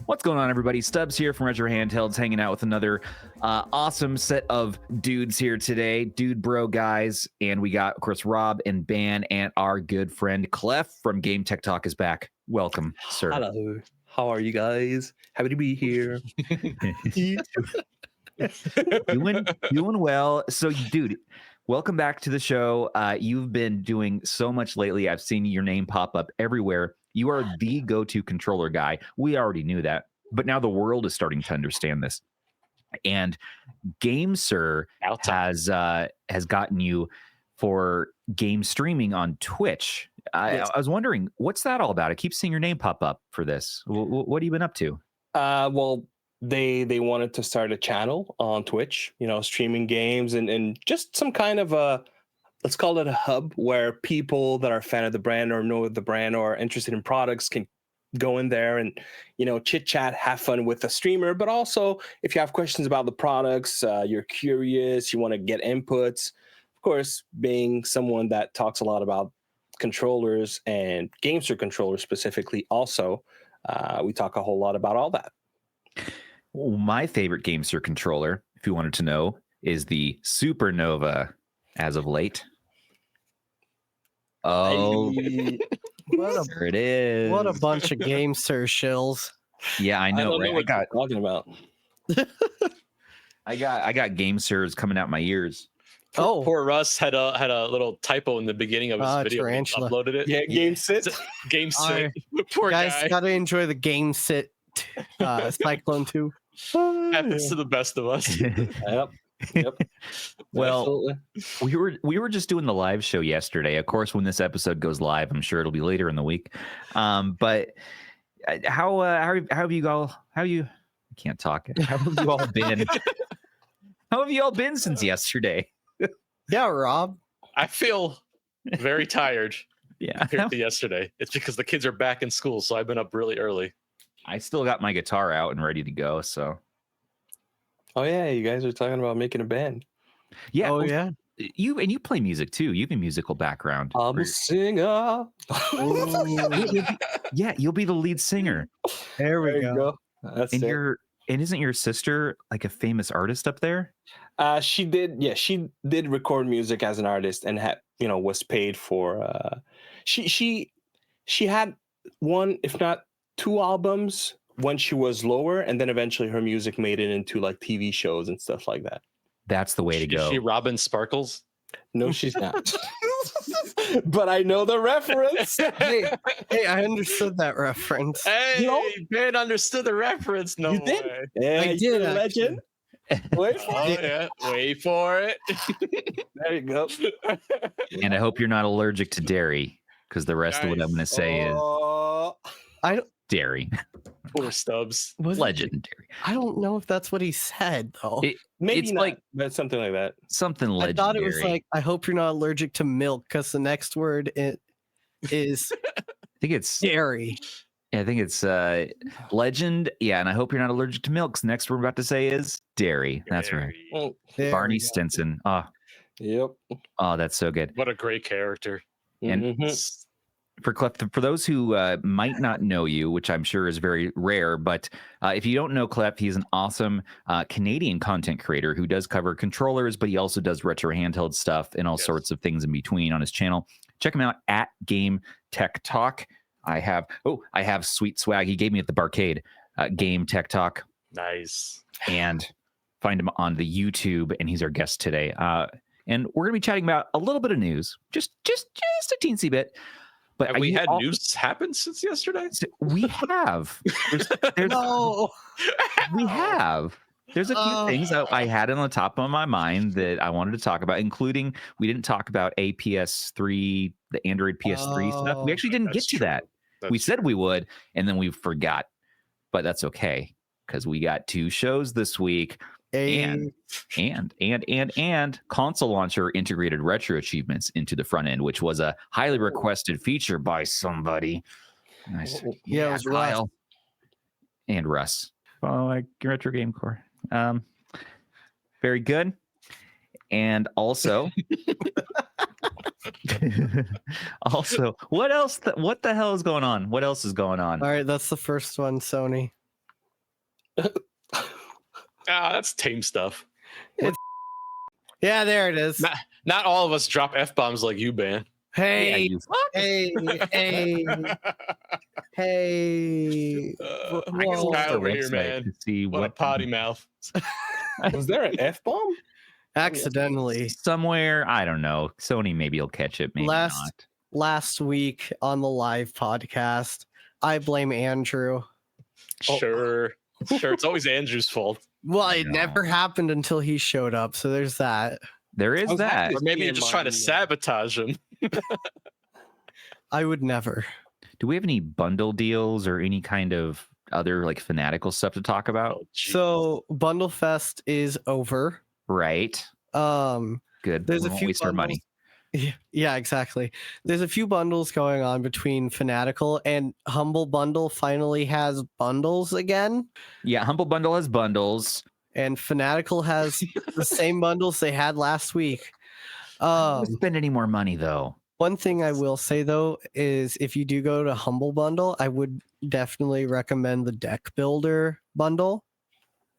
What's going on, everybody? Stubbs here from Retro Handhelds, hanging out with another awesome set of dudes here today, dude bro guys, and we got, of course, Rob and Ban, and our good friend Klef from GameTechTalk is back. Welcome, sir. Hello. How are you guys? Happy to be here. doing well. So, dude, welcome back to the show. You've been doing so much lately. I've seen your name pop up everywhere. You are the go-to controller guy. We already knew that, but now the world is starting to understand this. And GameSir has gotten you for game streaming on Twitch. I was wondering, what's that all about? I keep seeing your name pop up for this. What have you been up to? Well, they wanted to start a channel on Twitch, streaming games and just some kind of let's call it a hub where people that are a fan of the brand or know the brand or are interested in products can go in there and, chit chat, have fun with the streamer. But also, if you have questions about the products, you're curious, you want to get inputs. Of course, being someone that talks a lot about controllers and GameSir controllers specifically, also, we talk a whole lot about all that. Well, my favorite GameSir controller, if you wanted to know, is the Supernova as of late. Oh, there it is. What a bunch of GameSir shills. Yeah, I know, right? What you're talking about. I got GameSirs coming out my ears. Poor Russ had a little typo in the beginning of his video. Tarantula. Uploaded it. Yeah, GameSit. GameSit. Poor guys, guy. gotta enjoy the GameSit Cyclone 2. Happens to the best of us. Yep. Well, we were just doing the live show yesterday. Of course, when this episode goes live, I'm sure it'll be later in the week. But how have you all? I can't talk. How have you all been? How have you all been since yesterday? Yeah, Rob. I feel very tired. Yeah, compared to yesterday. It's because the kids are back in school, so I've been up really early. I still got my guitar out and ready to go. So. Oh yeah, you guys are talking about making a band. Yeah. Oh yeah. You play music too. You have a musical background. I'm a singer. Yeah, you'll be the lead singer. There we go. That's and it. isn't your sister like a famous artist up there? She did. Yeah, she did record music as an artist and had, was paid for. She had one, if not two albums when she was lower, and then eventually her music made it into like TV shows and stuff like that. That's the way to go. Is she Robin Sparkles? No, she's not. But I know the reference. Hey, I understood that reference. Hey, Ben understood the reference. No You did? way. Yeah, I did, legend. Wait for it. Yeah. Wait for it. There you go. And I hope you're not allergic to dairy, because the rest of what I'm going to say is I don't. dairy. Poor Stubbs. Legendary. I don't know if that's what he said though. Maybe it's not, like but something like that. something I legendary. thought it was like, I hope you're not allergic to milk, because the next word is I think it's dairy. Yeah, I think it's legend. Yeah, and I hope you're not allergic to milk. 'Cause the next word we're about to say is dairy. That's right. Oh, There Barney we go. Stinson. Oh, yep. that's so good. What a great character. And Mhm. for Klef, for those who might not know you, which I'm sure is very rare, but if you don't know Klef, he's an awesome Canadian content creator who does cover controllers, but he also does retro handheld stuff and all sorts of things in between on his channel. Check him out at GameTechTalk. I have sweet swag he gave me at the barcade. GameTechTalk. Nice. And find him on the YouTube, and he's our guest today. And we're gonna be chatting about a little bit of news, just a teensy bit. But Have we had news happen since yesterday? We have. No. We have. There's a few things that I had on the top of my mind that I wanted to talk about, including we didn't talk about PS3, the Android PS3 stuff. We actually didn't get to that. We said we would, and then we forgot. But that's okay, because we got two shows this week. And console launcher integrated retro achievements into the front end, which was a highly requested feature by somebody. Nice. Yeah, it was Kyle. And Russ. Oh, like Retro Game Core. Very good. And also, what else? What the hell is going on? What else is going on? All right, that's the first one, Sony. That's tame stuff. Yeah, there it is. Not all of us drop F-bombs like you, man. Hey, Yeah, hey, hey. I can Whoa. guy over website here, man. to see What a potty mouth. Was there an F-bomb? Accidentally. somewhere. I don't know. Sony maybe will catch it. Maybe not. Last week on the live podcast, I blame Andrew. Sure. It's always Andrew's fault. Well, it No. never happened until he showed up, so there's that. There is I was that. happy Or maybe you're just trying to TMI. sabotage him. I would never. Do we have any bundle deals or any kind of other like fanatical stuff to talk about? Oh, geez. So Bundle Fest is over. Right. Good. There's We a won't few waste our money. Yeah, exactly. There's a few bundles going on between Fanatical and Humble Bundle finally has bundles again. Yeah, Humble Bundle has bundles. And Fanatical has the same bundles they had last week. I don't spend any more money though. One thing I will say though is if you do go to Humble Bundle, I would definitely recommend the Deck Builder bundle.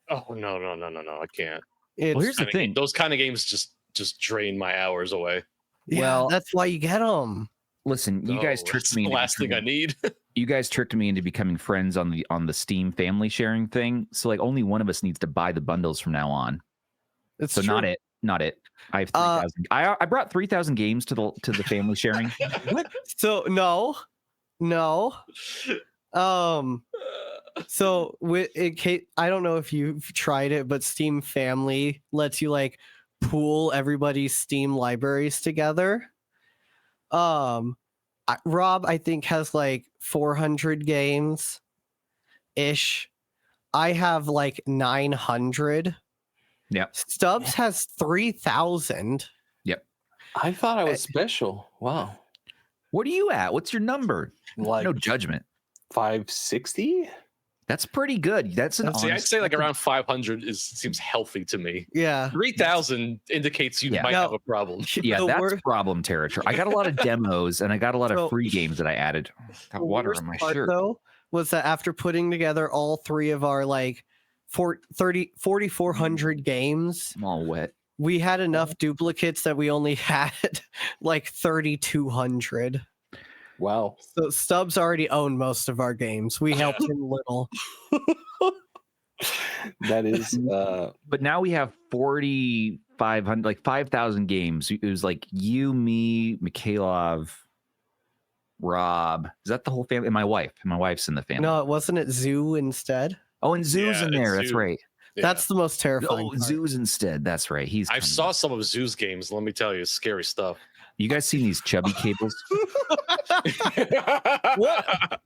Oh no, I can't. It's, Well, here's the thing. Those kind of games just drain my hours away. yeah, well- that's why you get them. Listen, you guys tricked That's me. the into last thing I becoming- need. You guys tricked me into becoming friends on the Steam family sharing thing. So like only one of us needs to buy the bundles from now on. It's So true. not it. I have 3,000. I brought 3,000 games to the family sharing. So no. So with it, I don't know if you've tried it, but Steam Family lets you like pool everybody's Steam libraries together. Rob, I think, has like 400 games ish. I have like 900. Yep. Stubbs has 3,000. I thought I was special. Wow. What are you at? What's your number? Like No judgment. 560? That's pretty good. That's an See, I'd honest- say like around 500 seems healthy to me. Yeah. 3,000 indicates you Yeah. might No. have a problem. Yeah, The that's wor- problem territory. I got a lot of demos and I got a lot So- of free games that I added. Got The water worst on my part, shirt. though, was that after putting together all three of our like 4,400 games, I'm all wet. we had enough duplicates that we only had like 3,200. Wow. So Stubbs already owned most of our games. We helped him little. That is But now we have 4,500, like 5,000 games. It was like you, me, Mikhailov, Rob. Is that the whole family? And my wife. My wife's in the family. No, it wasn't it Zoo instead. Oh, and Zoo's Yeah, in it's there. That's Zoo. right. Yeah. That's the most terrifying. Oh, part. Zoo's instead. That's right. He's. I coming saw up. some of Zoo's games. Let me tell you, it's scary stuff. You guys seen these Chubby Cables? What?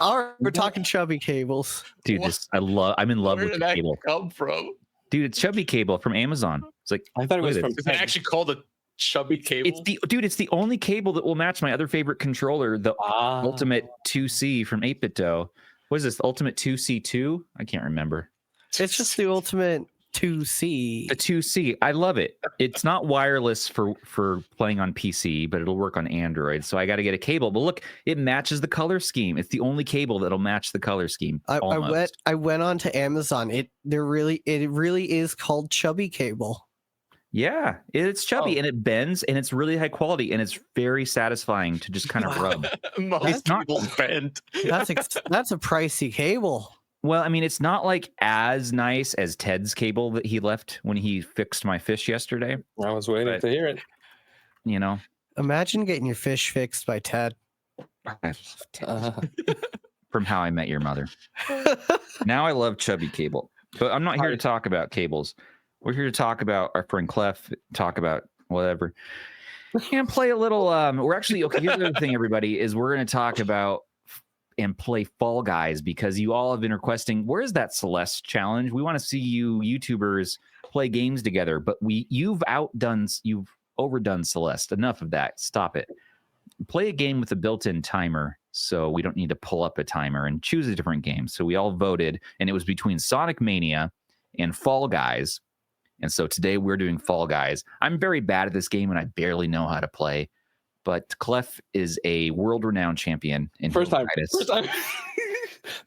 All right, we're talking Chubby Cables. Dude, What? I'm in love Where with did the that cable. come from? Dude, it's Chubby Cable from Amazon. It's like I thought it was Look at from Is it actually called a chubby cable? it's the only cable that will match my other favorite controller, the Ultimate 2C from 8BitDo. What is this? Ultimate 2C2? I can't remember. It's just the ultimate 2C. The 2C. I love it. It's not wireless for playing on PC, but it'll work on Android. So I got to get a cable. But look, it matches the color scheme. It's the only cable that'll match the color scheme. I went on to Amazon. It really is called Chubby Cable. Yeah, it's chubby Oh. and it bends and it's really high quality and it's very satisfying to just kind of rub. Most It's not- people's bend. That's a pricey cable. Well, I mean, it's not like as nice as Ted's cable that he left when he fixed my fish yesterday. I was waiting But- to hear it. You know, Imagine getting your fish fixed by Ted. from How I Met Your Mother. Now I love Chubby Cable, but I'm not here to talk about cables. We're here to talk about our friend Klef, talk about whatever, and play a little. We're actually okay. Here's the other thing, everybody, is we're going to talk about and play Fall Guys because you all have been requesting, where's that Celeste challenge? We want to see you YouTubers play games together, but you've overdone Celeste. Enough of that. Stop it. Play a game with a built-in timer so we don't need to pull up a timer and choose a different game. So we all voted, and it was between Sonic Mania and Fall Guys. And so today we're doing Fall Guys. I'm very bad at this game and I barely know how to play, but Klef is a world-renowned champion in First time.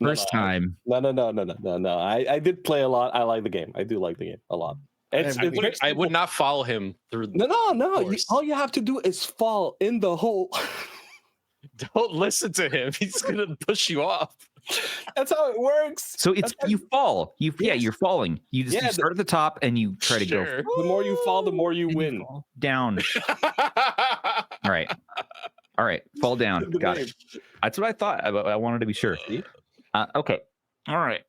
First time. No. I did play a lot. I like the game. I do like the game a lot. I would not follow him through. No. All you have to do is fall in the hole. Don't listen to him. He's gonna push you off. That's how it works. So you fall. You're falling. You start at the top and you try to go. The more you fall, the more you win. Down. All right. Fall down. Got it. That's what I thought. I wanted to be sure. Okay. All right.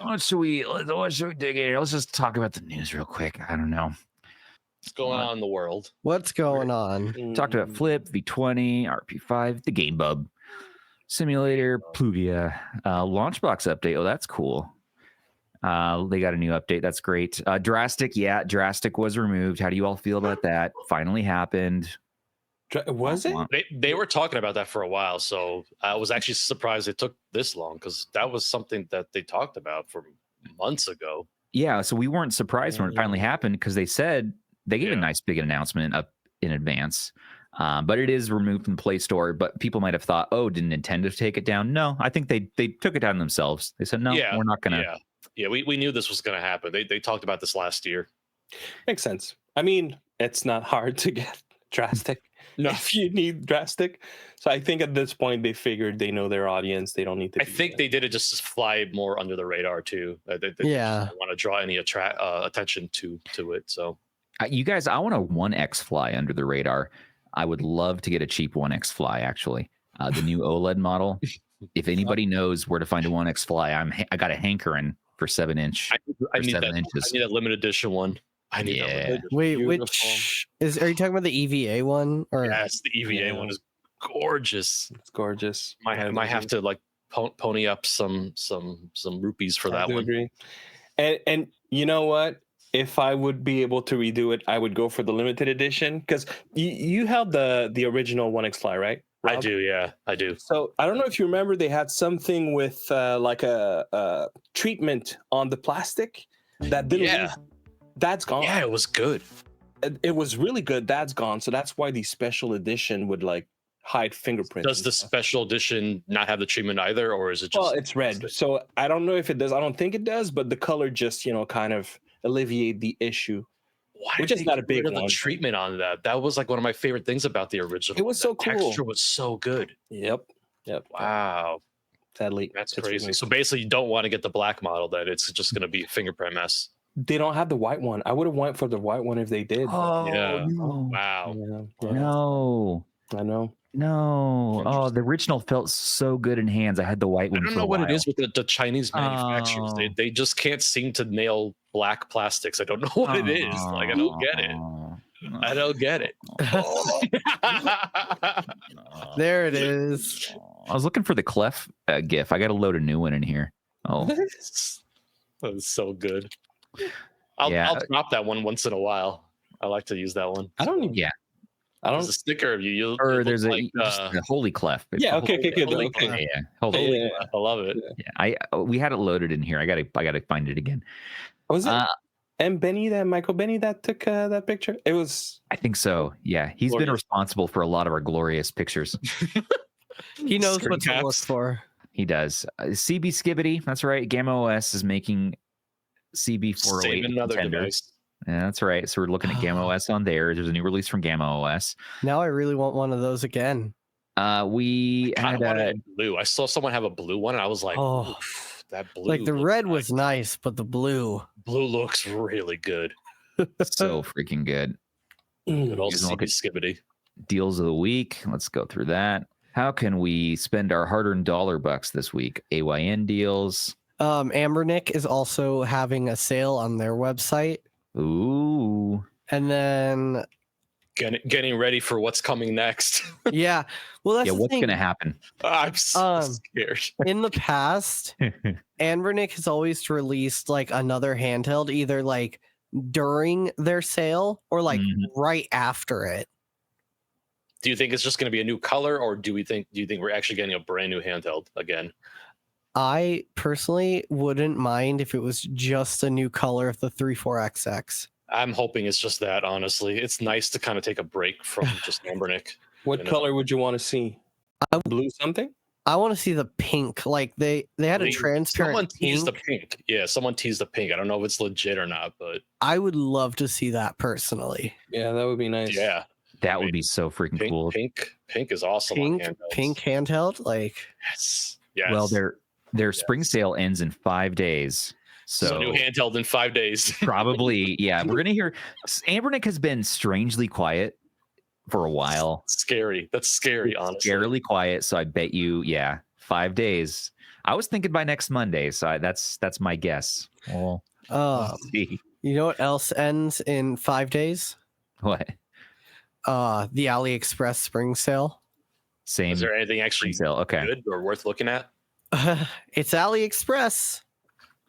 What should we dig in? Let's just talk about the news real quick. I don't know. What's going on in the world? What's going on? Talked about Flip, V20, RP5, the Game Bub, Simulator, Pluvia, Launchbox update. Oh, that's cool. They got a new update. That's great. Drastic. Yeah, Drastic was removed. How do you all feel about that? Finally happened. Was it? They were talking about that for a while, so I was actually surprised it took this long because that was something that they talked about for months ago. Yeah, so we weren't surprised when it finally happened because they said they gave a nice big announcement up in advance. But it is removed from the Play Store. But people might have thought, oh, did Nintendo take it down? No, I think they took it down themselves. They said, no, we're not going to. Yeah, we knew this was going to happen. They talked about this last year. Makes sense. I mean, it's not hard to get Drastic. No, if you need Drastic. So I think at this point they figured they know their audience. They don't need to. I think they did it just to fly more under the radar too. They don't want to draw any attention to it. So you guys, I want a 1X fly under the radar. I would love to get a cheap 1X fly. Actually, the new OLED model. If anybody knows where to find a 1X fly, I got a hankering for 7-inch. I need 7 inches. I need a limited edition one. I need that. Wait, which are you talking about the EVA one? Or yes, the EVA one is gorgeous. It's gorgeous. I might have to like pony up some rupees for that one. Agree. And you know what? If I would be able to redo it, I would go for the limited edition because you held the original 1X Fly, right? Rob? I do, yeah, I do. So I don't know if you remember, they had something with like a treatment on the plastic that didn't. Yeah. That's gone. Yeah, it was good. It was really good. That's gone. So that's why the special edition would like hide fingerprints. Does the special edition not have the treatment either, or is it just? Well, it's red. So I don't know if it does. I don't think it does, but the color just kind of alleviate the issue. Why which is not a big one. The treatment on that. That was like one of my favorite things about the original. It was so cool. The texture was so good. Yep. Wow. Sadly, that's crazy. So basically, you don't want to get the black model. That it's just going to be a fingerprint mess. They don't have the white one. I would have went for the white one if they did. Oh, yeah. No. Wow. Yeah. No. I know. No. Oh, the original felt so good in hands. I had the white one. I don't know what it is with the Chinese manufacturers. Oh. They just can't seem to nail black plastics. I don't know what it is. Like, I don't get it. I don't get it. There it is. I was looking for the Klef GIF. I got to load a new one in here. Oh, that was so good. I'll drop that one once in a while. I like to use that one. I don't need. Yeah. There's a sticker of you. Or there's a Holy Klef. Yeah. Okay. Holy Klef. Yeah. Holy Klef. I love it. Yeah. We had it loaded in here. I gotta find it again. Was it Michael Benny that took that picture? It was. I think so. Yeah. He's been responsible for a lot of our glorious pictures. He knows what to look for. He does. CB Skibbity. That's right. Gamma OS is making CB408 another contender. device. Yeah, that's right. So we're looking at Gamma OS on there. There's a new release from Gamma OS. Now I really want one of those again. We had a blue. I saw someone have a blue one, and I was like, "Oh, that blue!" Like the red was nice, but the blue looks really good. So freaking good. Good old Skibbity. Deals of the week. Let's go through that. How can we spend our hard-earned $1 this week? AYN deals. Anbernic is also having a sale on their website. Ooh. And then Getting ready for what's coming next. Yeah. Well, that's Yeah, the what's thing. gonna happen? I'm so scared. In the past, Anbernic has always released like another handheld, either like during their sale or like right after it. Do you think it's just going to be a new color, or do you think we're actually getting a brand new handheld again? I personally wouldn't mind if it was just a new color of the 34XX. I'm hoping it's just that, honestly. It's nice to kind of take a break from just Anbernic. What color would you want to see? Blue something? I want to see the pink. Like they had a transparent Someone teased the pink. pink. Yeah, someone teased the pink. I don't know if it's legit or not, but I would love to see that personally. Yeah, that would be nice. yeah. That would be so freaking cool. Pink is awesome on handhelds. Pink handheld, like Yes. Well, their spring sale ends in 5 days. So new handheld in 5 days. probably, yeah. We're gonna hear Anbernic has been strangely quiet for a while. Scary. That's scary, honestly. Scarily quiet. So I bet you, 5 days. I was thinking by next Monday. So that's my guess. Well, see. You know what else ends in 5 days? What? The AliExpress spring sale. Same. Is there anything actually sale? Okay. good or worth looking at? It's AliExpress.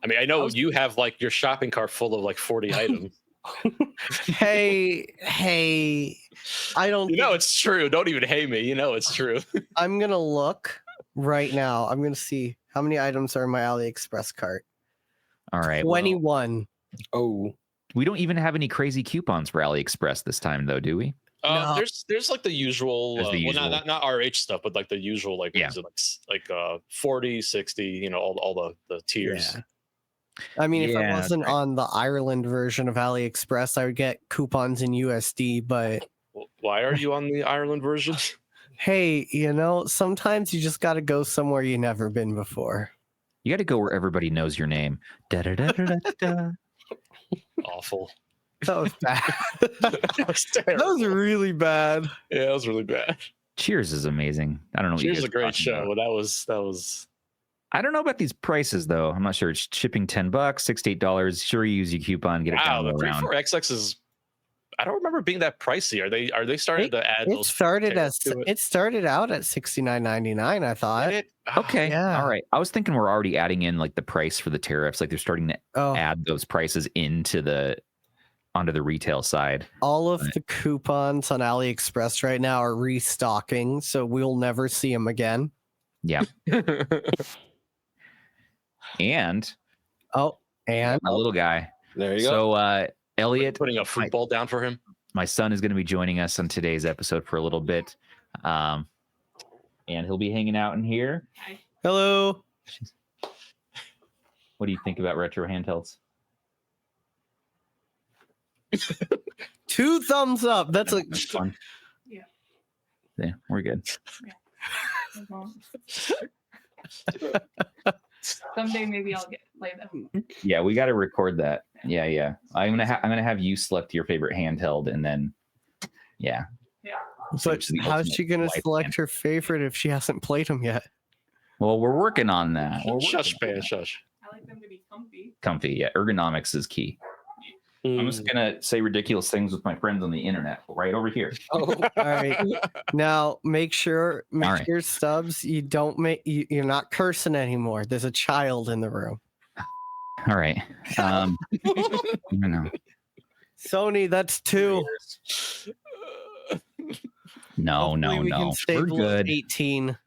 I mean, I know you have like your shopping cart full of like 40 items. Hey, I don't. You know it's true. Don't even hate me. You know it's true. I'm gonna look right now. I'm gonna see how many items are in my AliExpress cart. All right. 21. Oh, We don't even have any crazy coupons for AliExpress this time, though, do we? No. There's like the usual, There's the usual. Well, not RH stuff, but like the usual, like what is it, like 40, 60, you know, all the tiers. Yeah. I mean, if I Yeah, wasn't on the Ireland version of AliExpress, I would get coupons in USD. But Why are you on the Ireland version? hey, sometimes you just got to go somewhere you never been before. You got to go where everybody knows your name. Da-da-da-da-da-da. Awful. That was bad. That was terrible. That was really bad. Yeah, that was really bad. Cheers is amazing. I don't know. What you Cheers guys is a great are talking show. about. That was. I don't know about these prices though. I'm not sure. It's shipping $10, $68. Sure, you use your coupon, get it Wow, down the around. 34XX is. I don't remember being that pricey. Are they starting to add It those? started tariffs to it? it started out at $69.99. I thought. Did it? Okay. Yeah. All right. I was thinking we're already adding in like the price for the tariffs. Like they're starting to Oh, add those prices onto the retail side. all of the coupons on AliExpress right now are restocking, so we'll never see them again. Yeah. And And my little guy. there you go. So Elliot, Putting a football down for him. my son is going to be joining us on today's episode for a little bit. And he'll be hanging out in here. hello. What do you think about retro handhelds? 2 thumbs up. That's like That's fun. Yeah. Yeah, we're good. Someday maybe I'll play them. Yeah, we got to record that. Yeah. I'm gonna have you select your favorite handheld, and then yeah. But how's she gonna life select her favorite if she hasn't played them yet? Well, we're working on that. Shush, man, shush. I like them to be comfy. Comfy, yeah. Ergonomics is key. I'm just gonna say ridiculous things with my friends on the internet right over here. Oh, All right. Now make sure right. Stubbs, you don't you're not cursing anymore. There's a child in the room. All right. No. Sony, that's 2. No. Hopefully we can stay We're below good. 18.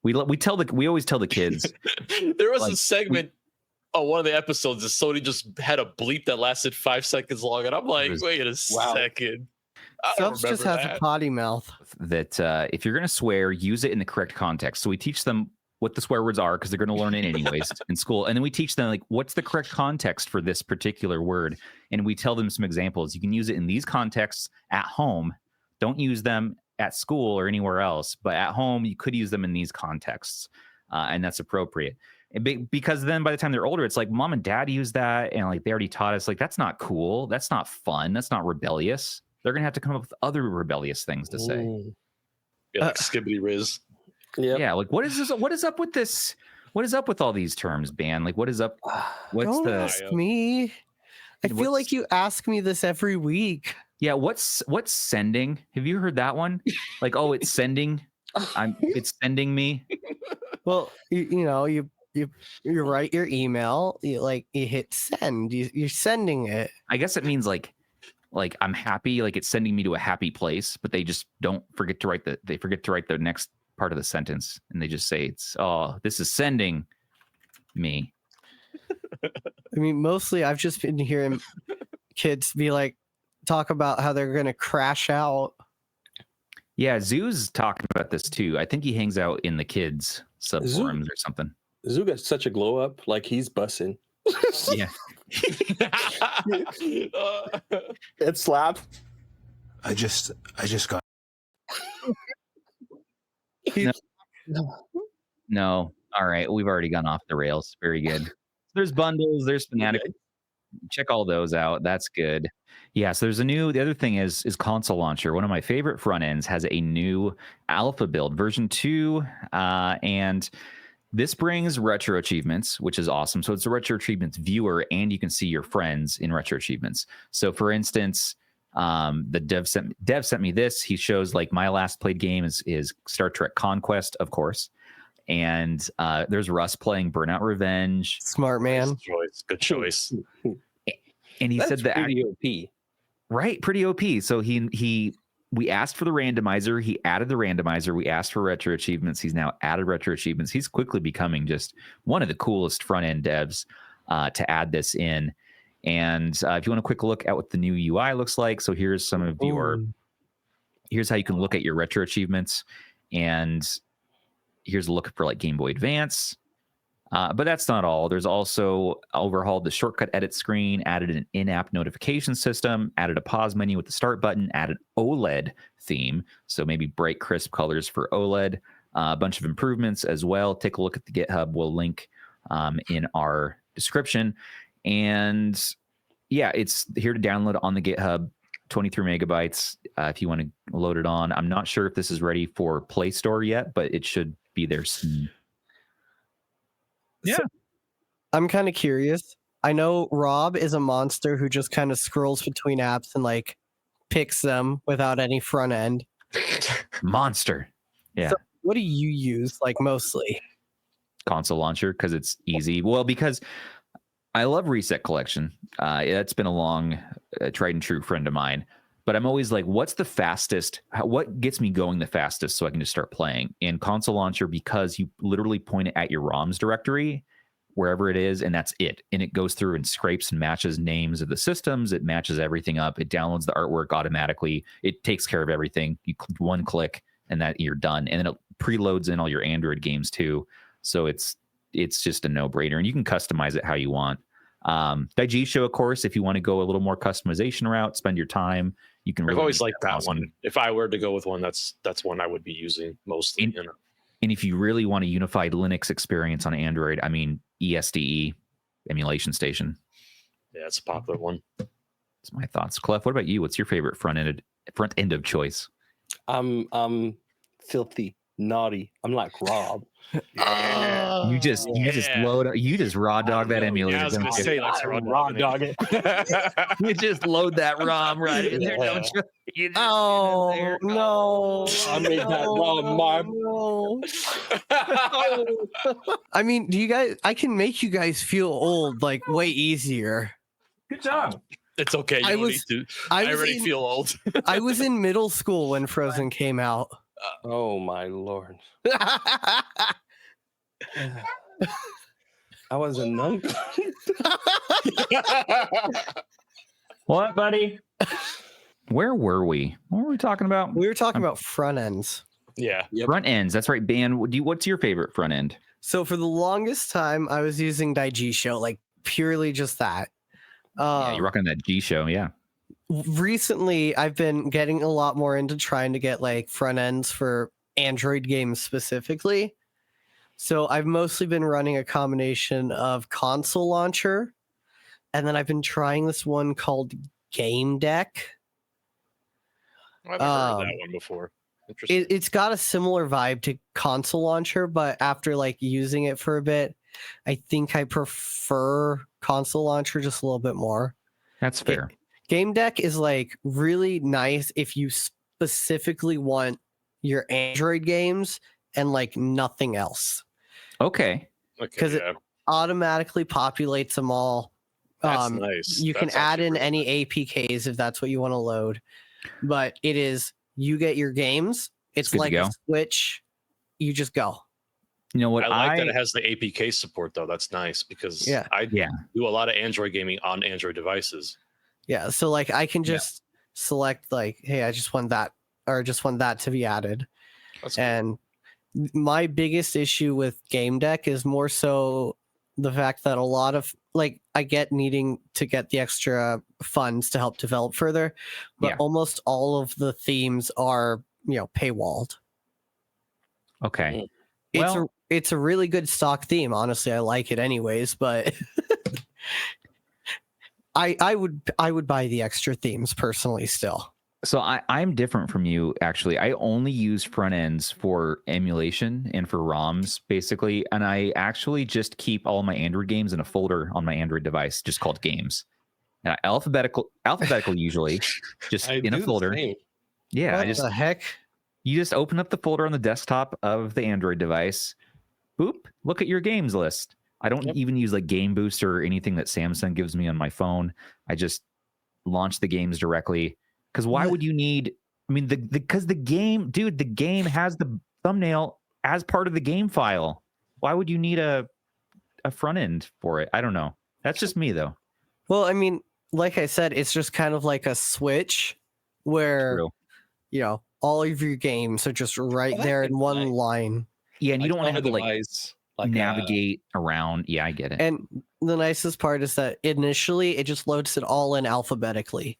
We always tell the kids. There was Like, a segment on one of the episodes that Sony just had a bleep that lasted 5 seconds long, and I'm like, wait a second. I don't Stubbs just remember has that. a potty mouth. That if you're gonna swear, use it in the correct context. So we teach them what the swear words are because they're gonna learn it anyways in school, and then we teach them like what's the correct context for this particular word, and we tell them some examples. You can use it in these contexts at home. Don't use them at school or anywhere else, but at home you could use them in these contexts, and that's appropriate. Because then by the time they're older, it's like mom and dad use that, and like they already taught us like that's not cool, that's not fun, that's not rebellious. They're gonna have to come up with other rebellious things to say. Ooh. Yeah, like Skibbity Riz. Yep. Yeah, like what is this? What is up with this? What is up with all these terms, ban? Like what is up? What's Don't the? ask me. I feel What's- like you ask me this every week. Yeah, what's sending? Have you heard that one? Like, oh, it's sending. It's sending me. Well, you write your email, you hit send, you're sending it. I guess it means like I'm happy, like it's sending me to a happy place, but they just don't forget to write the next part of the sentence, and they just say this is sending me. I mean, mostly I've just been hearing kids talk about how they're gonna crash out. Yeah, Zoo's talking about this too. I think he hangs out in the kids subforums or something. Zoo got such a glow up, like he's bussing. Yeah. It slapped. I just got. No. All right. We've already gone off the rails. Very good. There's bundles. There's Fanatic. Check all those out. That's good. Yeah. So the other thing is console launcher. One of my favorite front ends has a new alpha build, version 2. And this brings RetroAchievements, which is awesome. So it's a RetroAchievements viewer, and you can see your friends in RetroAchievements. So for instance, the dev sent me this. He shows like my last played game is Star Trek Conquest, of course. And there's Russ playing Burnout Revenge. Smart man. Nice choice. Good choice. And he said that pretty OP. Right, pretty OP. So we asked for the randomizer. He added the randomizer. We asked for RetroAchievements. He's now added RetroAchievements. He's quickly becoming just one of the coolest front end devs to add this in. And if you want a quick look at what the new UI looks like, so here's some of here's how you can look at your RetroAchievements, and here's a look for like Game Boy Advance. But that's not all. There's also overhauled the shortcut edit screen, added an in-app notification system, added a pause menu with the start button, added OLED theme, so maybe bright, crisp colors for OLED. A bunch of improvements as well. Take a look at the GitHub. We'll link in our description. And yeah, it's here to download on the GitHub, 23 megabytes if you want to load it on. I'm not sure if this is ready for Play Store yet, but it should be there soon. Yeah. So, I'm kind of curious. I know Rob is a monster who just kind of scrolls between apps and like picks them without any front end. Monster. Yeah. So what do you use like mostly? Console launcher, because it's easy. Well, because I love Reset Collection. That's been a long tried and true friend of mine. But I'm always like, what's the fastest? What gets me going the fastest so I can just start playing? In Console Launcher, because you literally point it at your ROMs directory, wherever it is, and that's it. And it goes through and scrapes and matches names of the systems. It matches everything up. It downloads the artwork automatically. It takes care of everything. You one click, and that you're done. And then it preloads in all your Android games too. So it's just a no-brainer. And you can customize it how you want. Show, of course, if you want to go a little more customization route, spend your time. You can. I've always liked that one. If I were to go with one, that's one I would be using mostly. And if you really want a unified Linux experience on Android, I mean, ESDE, Emulation Station. Yeah, it's a popular one. That's my thoughts. Klef, what about you? What's your favorite front end of choice? I'm filthy, naughty. I'm like Rob. You just raw dog that emulator. Yeah, I was gonna say let's raw dog it. You just load that ROM right in there, don't you? Oh no! I made that ROM my. I mean, I can make you guys feel old like way easier. Good job. It's okay. You don't need to. I already feel old. I was in middle school when Frozen came out. Oh my lord. I was a nun. What, buddy? Where were we? What were we talking about? We were talking about front ends. Yeah. Yep. Front ends. That's right, Ben. What's your favorite front end? So for the longest time, I was using Show, like purely just that. Yeah, you're rocking that G Show, yeah. Recently, I've been getting a lot more into trying to get like front ends for Android games specifically. So I've mostly been running a combination of Console Launcher, and then I've been trying this one called Game Deck. I've never heard that one before. Interesting. It's got a similar vibe to Console Launcher, but after like using it for a bit, I think I prefer Console Launcher just a little bit more. That's fair. Game Deck is like really nice if you specifically want your Android games and like nothing else. Okay. Okay, 'Cause it- yeah. Automatically populates them all. That's nice. You can That's add actually in really any nice. APKs if that's what you want to load. But it is, you get your games. It's good to like a go. Switch. You just go. You know what? I like that it has the APK support though. That's nice because Yeah. I Yeah. do a lot of Android gaming on Android devices. Yeah. So like I can Yeah. just select like, hey, I just want that, or just want that to be added. That's cool. And my biggest issue with Game Deck is more so the fact that a lot of like I get needing to get the extra funds to help develop further, but Yeah. almost all of the themes are, paywalled. Okay. It's a really good stock theme. Honestly, I like it anyways, but I would buy the extra themes personally still. So I'm different from you, actually. I only use front ends for emulation and for ROMs, basically. And I actually just keep all my Android games in a folder on my Android device, just called games. And alphabetical usually, just in a folder. Yeah, What the heck? you just open up the folder on the desktop of the Android device. Boop, look at your games list. I don't even use like Game Booster or anything that Samsung gives me on my phone. I just launch the games directly. Because why would you need? I mean, because the game has the thumbnail as part of the game file. Why would you need a front end for it? I don't know. That's just me though. Well, I mean, like I said, it's just kind of like a Switch where True. all of your games are just right there in one line. Yeah, and you don't want to have to like device, navigate around. Yeah, I get it. And the nicest part is that initially it just loads it all in alphabetically.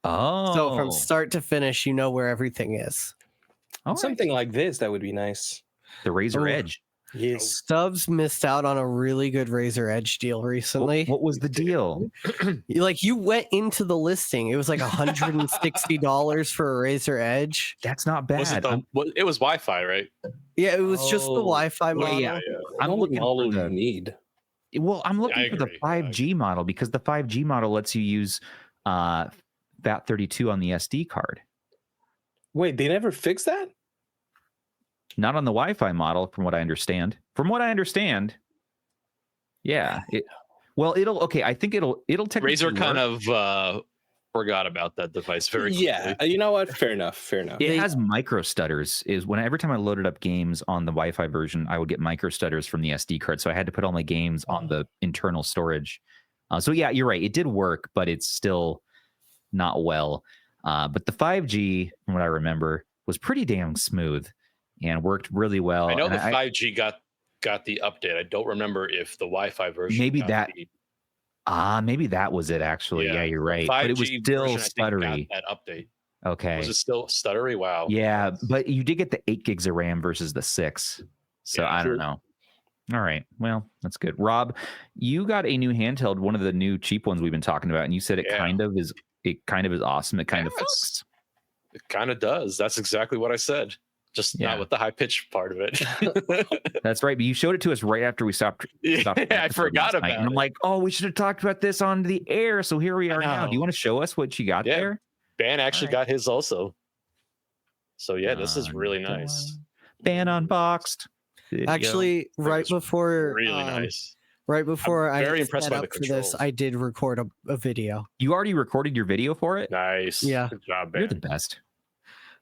Oh, So from start to finish, you know where everything is. all right. something like this that would be nice. The Razor Oh. Edge. Yes. Stubbs missed out on a really good Razor Edge deal recently. What was the deal? You went into the listing. It was like $160 for a Razor Edge. That's not Was it, bad. it was Wi-Fi, right? Yeah, it was just the Oh, Wi-Fi well, model. yeah. I'm Only looking model for you the. need. Well, I'm looking I for the agree. I 5G model because the 5G model lets you use FAT32 on the SD card. Wait, they never fixed that? Not on the Wi-Fi model, from what I understand. Yeah. I think it'll technically Razer kind work. of forgot about that device very quickly. Yeah, you know what? Fair enough. It has micro stutters. Every time I loaded up games on the Wi-Fi version, I would get micro stutters from the SD card. So I had to put all my games on the internal storage. So yeah, you're right. It did work, but it's still not well. But the 5G, from what I remember, was pretty damn smooth and worked really well. I know And the 5G got the update. I don't remember if the Wi-Fi version. Maybe got that- the- maybe that was it actually. Yeah, you're right. But it was 5G still version, I think, stuttery. got that update. Okay. Was it still stuttery? Wow. Yeah, but you did get the 8 gigs of RAM versus the 6. So Yeah, I true. don't know. All right. Well, that's good. Rob, you got a new handheld, one of the new cheap ones we've been talking about, and you said it kind of is awesome. It kind of Yes. fucks. It kind of does. That's exactly what I said. Just not with the high pitch part of it. That's right. But you showed it to us right after we stopped. Yeah, the I episode forgot last night, about and I'm it. like, oh, we should have talked about this on the air. So here we are now. Do you know. want to show us what you got Yeah. there? Ban actually All right. got his also. So yeah, this is really Dun, nice. Ban unboxed. Video. Actually, right It's before Really nice. right before I very impressed set by the up for this, controls. I did record a video. You already recorded your video for it? Nice. Yeah. Good job, You're Ben. the best.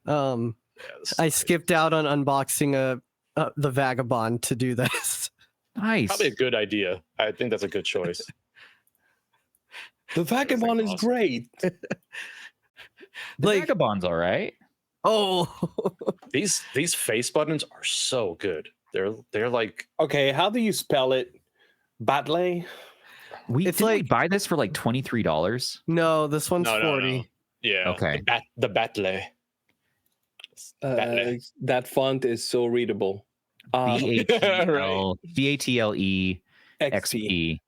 Yeah, this is I nice. skipped out on unboxing the Vagabond to do this. Nice. Probably a good idea. I think that's a good choice. The Vagabond is awesome. great. The like- Vagabond's all right. Oh, These face buttons are so good. They're like Okay, how do you spell it? Batley? It's Didn't we like- buy this for like $23. no, this one's no, 40. no. Yeah. Okay. The Batley. Batley. That font is so readable. BATLE XP. XP.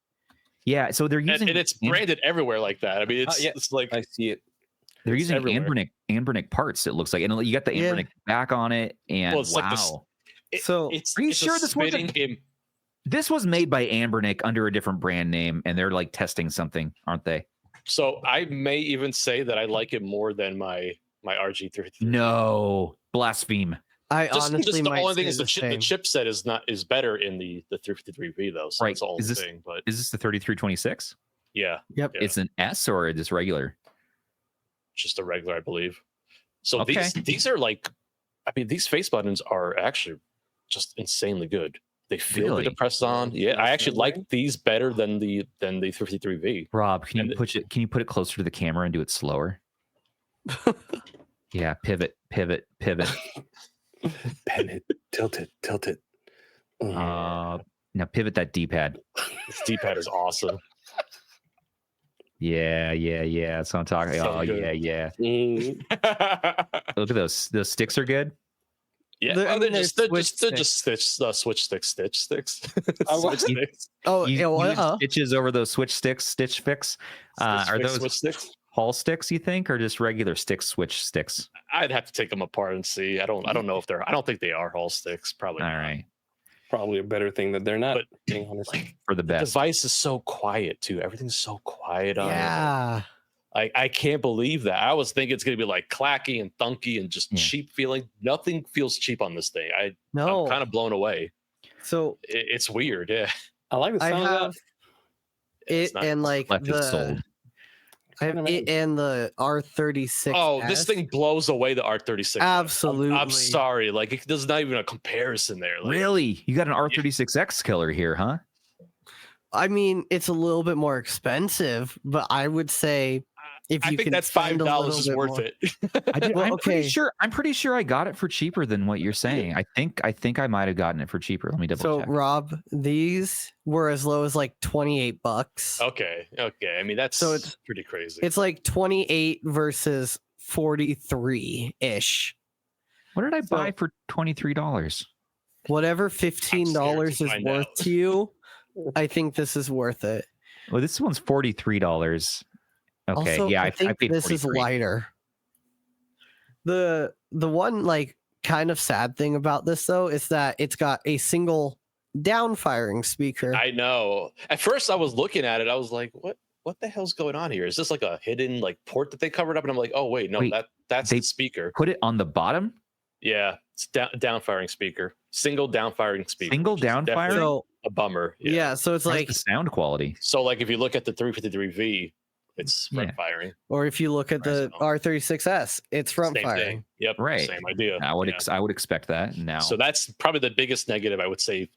Yeah, so they're And, using and it's branded everywhere like that. I mean, it's yeah. it's like I see it. they're it's using everywhere. Anbernic parts. It looks like, and you got the Yeah. Anbernic back on it. And Well, it's wow, like this- So, it's, are you it's sure a this wasn't- spitting this was made by Anbernic under a different brand name, and they're like testing something, aren't they? So I may even say that I like it more than my RG350. No, blaspheme. I Just honestly the might only thing say is the same. chipset is better in the 353V though. So Right. that's the only Is this- thing. But Is this the 3326? yeah, Yep. yeah. It's an S or just regular? Just a regular, I believe. So Okay. these are like, I mean, these face buttons are actually just insanely good. They feel good to Really? press on. Yeah, I actually like these better than the 353V. Rob, can you And- push it? Can you put it closer to the camera and do it slower? Yeah, pivot. Bend it, tilt it. Now pivot that D-pad. This D-pad is awesome. Yeah. That's what I'm talking. So Oh good. yeah. Mm. Look at those. Those sticks are good. Yeah, They're- I they're mean, just they're switch sticks. want- Switch sticks. Oh, You yeah, use well, stitches over those switch sticks. Stitch fix. Are those switch sticks? Hall sticks? You think, or just regular sticks? Switch sticks. I'd have to take them apart and see. I don't know if they're. I don't think they are Hall sticks. Probably. All not. right, Probably a better thing that they're not. But, being honest. Like for the the best. device is so quiet too. Everything's so quiet on it. yeah. I can't believe that. I was thinking it's gonna be like clacky and thunky and just Yeah. cheap feeling. Nothing feels cheap on this thing. I'm No. kind of blown away. So It's weird. Yeah. I like the I sound of have It's it not- and like Left is sold. the I have it and the R36. Oh, this thing blows away the R36. Absolutely. I'm sorry. Like there's not even a comparison there. Like, Really? You got an R36X killer here, huh? I mean, it's a little bit more expensive, but I would say if I you think can that's spend a $5 little is bit worth more- it. Well, I'm pretty okay. sure. I'm pretty sure I got it for cheaper than what you're saying. I think I might have gotten it for cheaper. Let me double So check. Rob, these were as low as like $28. Okay. I mean that's So it's- pretty crazy. It's like 28 versus 43 ish. What did I so- buy for $23? Whatever $15 is find worth out. to you, I think this is worth it. Well, this one's $43. Okay, Also, yeah, I think I paid this is 43. lighter. The one like kind of sad thing about this though is that it's got a single down firing speaker. I know. At first I was looking at it, I was like, what the hell's going on here? Is this like a hidden like port that they covered up? And I'm like, oh wait, no, Wait, that's they- the speaker. Put it on the bottom. Yeah, it's down firing speaker. Single down firing speaker. Single which is down definitely firing? So a bummer. yeah, so it's How's like, the sound quality. So like if you look at the 353V, it's front Yeah. firing. or if you look at the R36S, it's front Same firing. thing. Yep. Right. Same idea. I would Yeah. I would expect that now. So that's probably the biggest negative I would say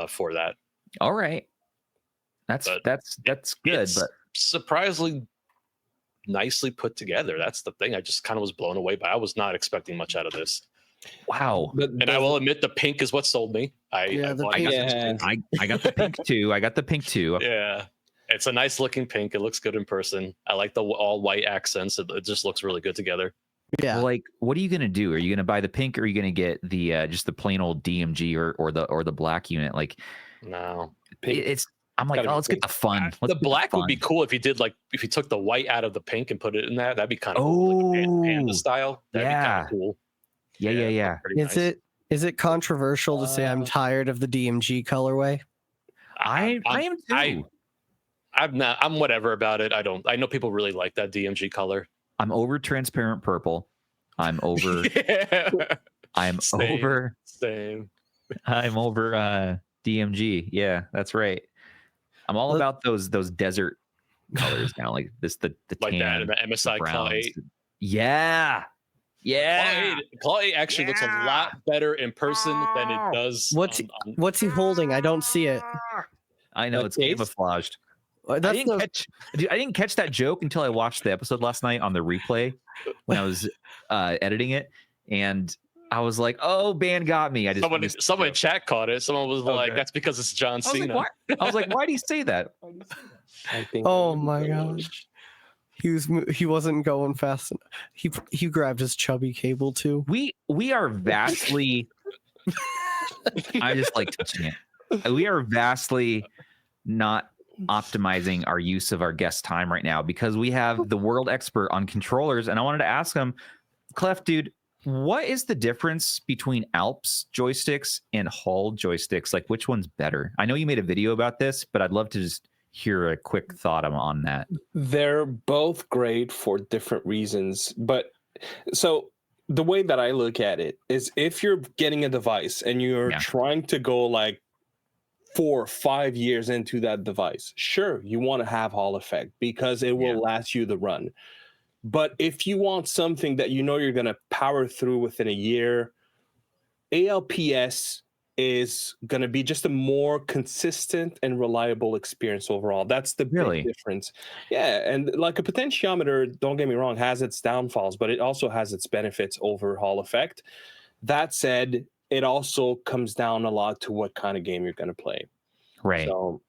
for that. All right. That's But that's good, It's but surprisingly nicely put together. That's the thing. I just kind of was blown away by. I was not expecting much out of this. wow. But And I will admit, the pink is what sold me. Yeah, the bought pink- this Yeah. pink. I got the pink too. I got the pink too. Yeah. It's a nice looking pink. It looks good in person. I like the all white accents. It just looks really good together. Yeah. Well, like, what are you gonna do? Are you gonna buy the pink, or are you gonna get the just the plain old DMG or the black unit? Like, No. it's. I'm like, Gotta be oh, let's get the fun. Let's The get black would be fun. cool if you did like if you took the white out of the pink and put it in that. That'd be kind of Oh, cool. Like panda style. That'd be yeah. kind of cool. Yeah. Pretty Is nice. it controversial to say I'm tired of the DMG colorway? I am too. I'm not. I'm whatever about it. I know people really like that DMG color. I'm over transparent purple. I'm over. Yeah. I'm Same. over. Same. I'm over DMG. Yeah, that's right. I'm all Look- about those desert colors now, like this the Like tan, that in the MSI Claw browns. 8. Yeah. Yeah. Claw 8 actually looks a lot better in person than it does. What's- on- What's he holding? I don't see it. I know The it's case? camouflaged. I I didn't catch that joke until I watched the episode last night on the replay when I was editing it, and I was like, "Oh, Ban got me." I just missed the someone in joke. chat caught it. Someone was like, Okay. "That's because it's John I was like, Cena." "Why?" I was like, "Why do you say that?" I think Oh my gosh. He wasn't going fast enough. He grabbed his chubby cable too. We are vastly. I just like touching it. We are vastly not optimizing our use of our guest time right now because we have the world expert on controllers, and I wanted to ask him, Klef, dude, what is the difference between ALPS joysticks and Hall joysticks? Like, which one's better? I know you made a video about this, but I'd love to just hear a quick thought on that. They're both great for different reasons, but so the way that I look at it is if you're getting a device and you're trying to go like 4 or 5 years into that device, sure, you want to have Hall effect because it will last you the run. But if you want something that you know you're going to power through within a year, ALPS is going to be just a more consistent and reliable experience overall. That's the big difference. Yeah, and like a potentiometer, don't get me wrong, has its downfalls, but it also has its benefits over Hall effect. That said, it also comes down a lot to what kind of game you're going to play. Right. So,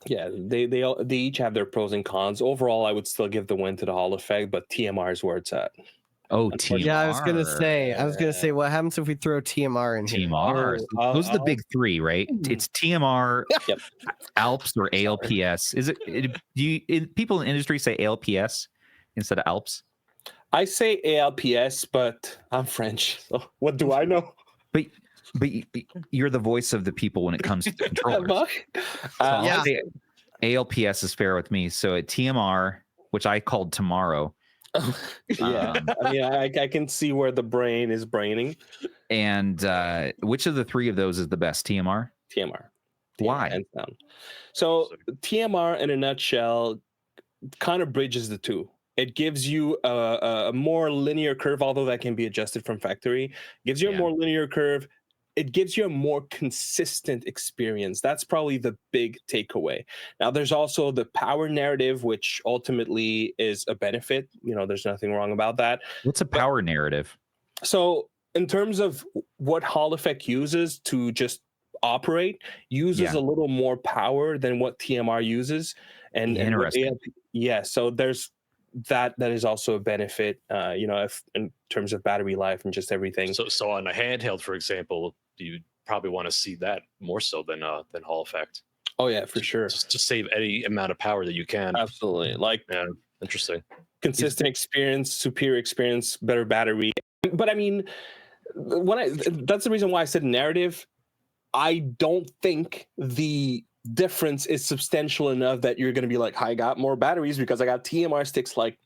yeah, they each have their pros and cons. Overall, I would still give the win to the Hall effect, but TMR is where it's at. Oh, TMR. Yeah, I was gonna say, what happens if we throw TMR in here? TMR. Those are the big three, right? It's TMR, ALPS, or ALPS. Is it? People in the industry say ALPS instead of ALPS. I say ALPS, but I'm French, so what do I know? But you're the voice of the people when it comes to controllers. Yeah. ALPS is fair with me. So at TMR, which I called tomorrow. Yeah, I mean, I can see where the brain is braining. And which of the three of those is the best? TMR? TMR. Why? Hands down. So TMR, in a nutshell, kind of bridges the two. It gives you a more linear curve, although that can be adjusted from factory. It gives you a more linear curve. It gives you a more consistent experience. That's probably the big takeaway. Now, there's also the power narrative, which ultimately is a benefit. You know, there's nothing wrong about that. What's a power narrative? So in terms of what Hall effect uses to just operate, uses a little more power than what TMR uses. And interesting. So there's that is also a benefit, you know, if in terms of battery life and just everything. So on a handheld, for example, you probably want to see that more so than Hall effect. Oh yeah, for sure. Just to save any amount of power that you can. Absolutely. Like, interesting. Consistent experience, superior experience, better battery. But I mean, that's the reason why I said narrative. I don't think the difference is substantial enough that you're going to be like, I got more batteries because I got TMR sticks. Like,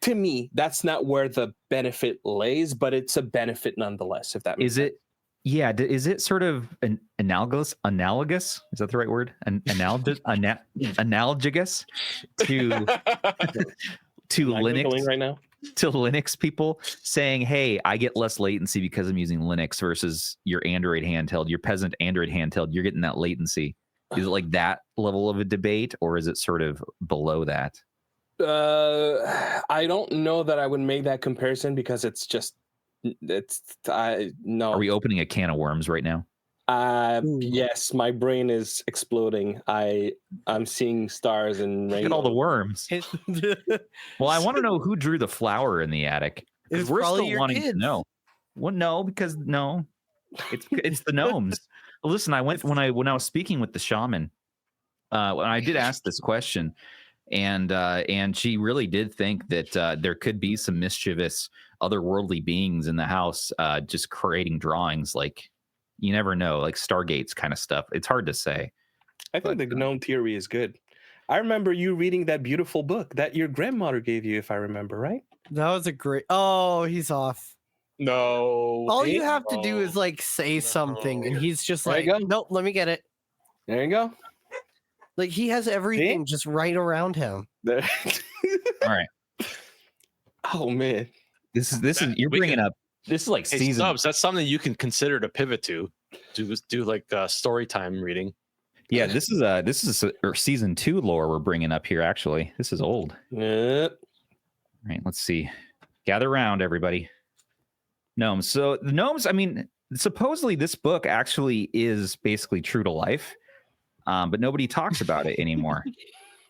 to me, that's not where the benefit lays, but it's a benefit nonetheless. If that makes sense. Yeah, is it sort of an analogous? Is that the right word? Analogous to Linux right now? To Linux people saying, hey, I get less latency because I'm using Linux versus your Android handheld, your peasant Android handheld, you're getting that latency. Is it like that level of a debate, or is it sort of below that? I don't know that I would make that comparison because no. Are we opening a can of worms right now? Yes, my brain is exploding. I'm seeing stars and look at all the worms. Well, I want to know who drew the flower in the attic. It's we're probably still your wanting kids. to know. Well, no, because it's the gnomes. Listen, I went when I was speaking with the shaman. I did ask this question, and she really did think that there could be some mischievous otherworldly beings in the house, just creating drawings. Like, you never know, like Stargates kind of stuff. It's hard to say. I think the gnome theory is good. I remember you reading that beautiful book that your grandmother gave you, if I remember right. That was a great. Oh, he's off. No. All you have to do is like say something, and he's just like, nope, let me get it. There you go. Like, he has everything just right around him. There. All right. Oh man, this is you're bringing up. This is like season. Stubbs, that's something you can consider to pivot to. Do like story time reading. Yeah, this is season 2 lore we're bringing up here. Actually, this is old. Yep. All right, let's see. Gather around, everybody. Gnomes. So the gnomes. I mean, supposedly this book actually is basically true to life, but nobody talks about it anymore.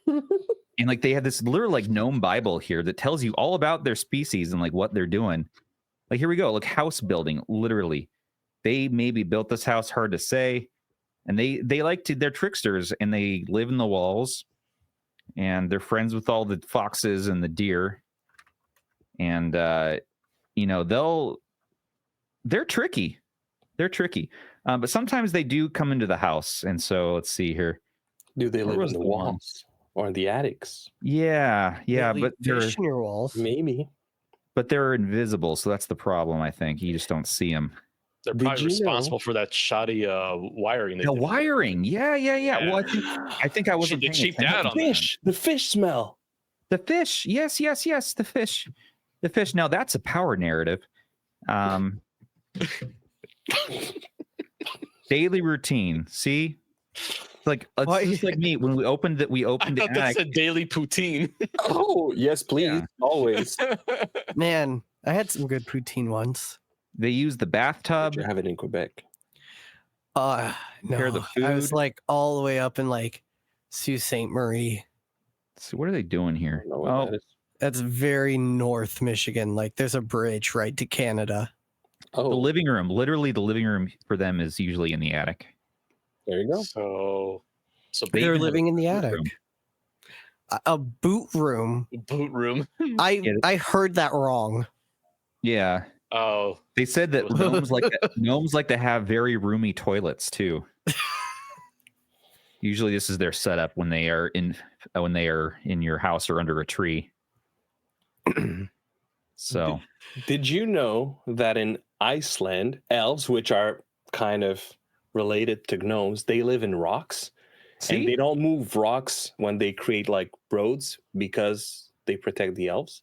And like they have this literal like gnome Bible here that tells you all about their species and like what they're doing. Like, here we go. Like, house building, literally. They maybe built this house, hard to say. And they like to, they're tricksters, and they live in the walls. And they're friends with all the foxes and the deer. And, you know, they're tricky. They're tricky. But sometimes they do come into the house. And so, let's see here. Do they Where live was in the the one? walls or in the attics? Yeah, They but leave fish in your walls. Maybe. they're invisible, so that's the problem. I think you just don't see them. They're Did probably you know- responsible for that shoddy wiring. They The did. wiring, yeah. Well, I think I wasn't. They paying cheaped attention. out on that. Fish. The fish smell. The fish, yes, the fish, Now that's a power narrative. Daily routine. See, like Why- it's just like me when we opened it. We I opened thought it. that said daily poutine. Oh, yes, please. Yeah. Always. Man, I had some good poutine once. They use the bathtub. Did you have it in Quebec? Prepare No, the I was food. like all the way up in like Sault Ste. Marie. So what are they doing I here? don't know what Oh, that is. That's very North Michigan. Like there's a bridge right to Canada. the Oh, living room. Literally, the living room for them is usually in the attic. there you go. So They They're even have living in the boot attic. room. A boot room. boot room. I heard that wrong. Yeah, Oh, they said that gnomes like to have very roomy toilets too. Usually, this is their setup when they are in your house or under a tree. So Did you know that in Iceland, elves, which are kind of related to gnomes, they live in rocks and they see, don't move rocks when they create like roads because they protect the elves?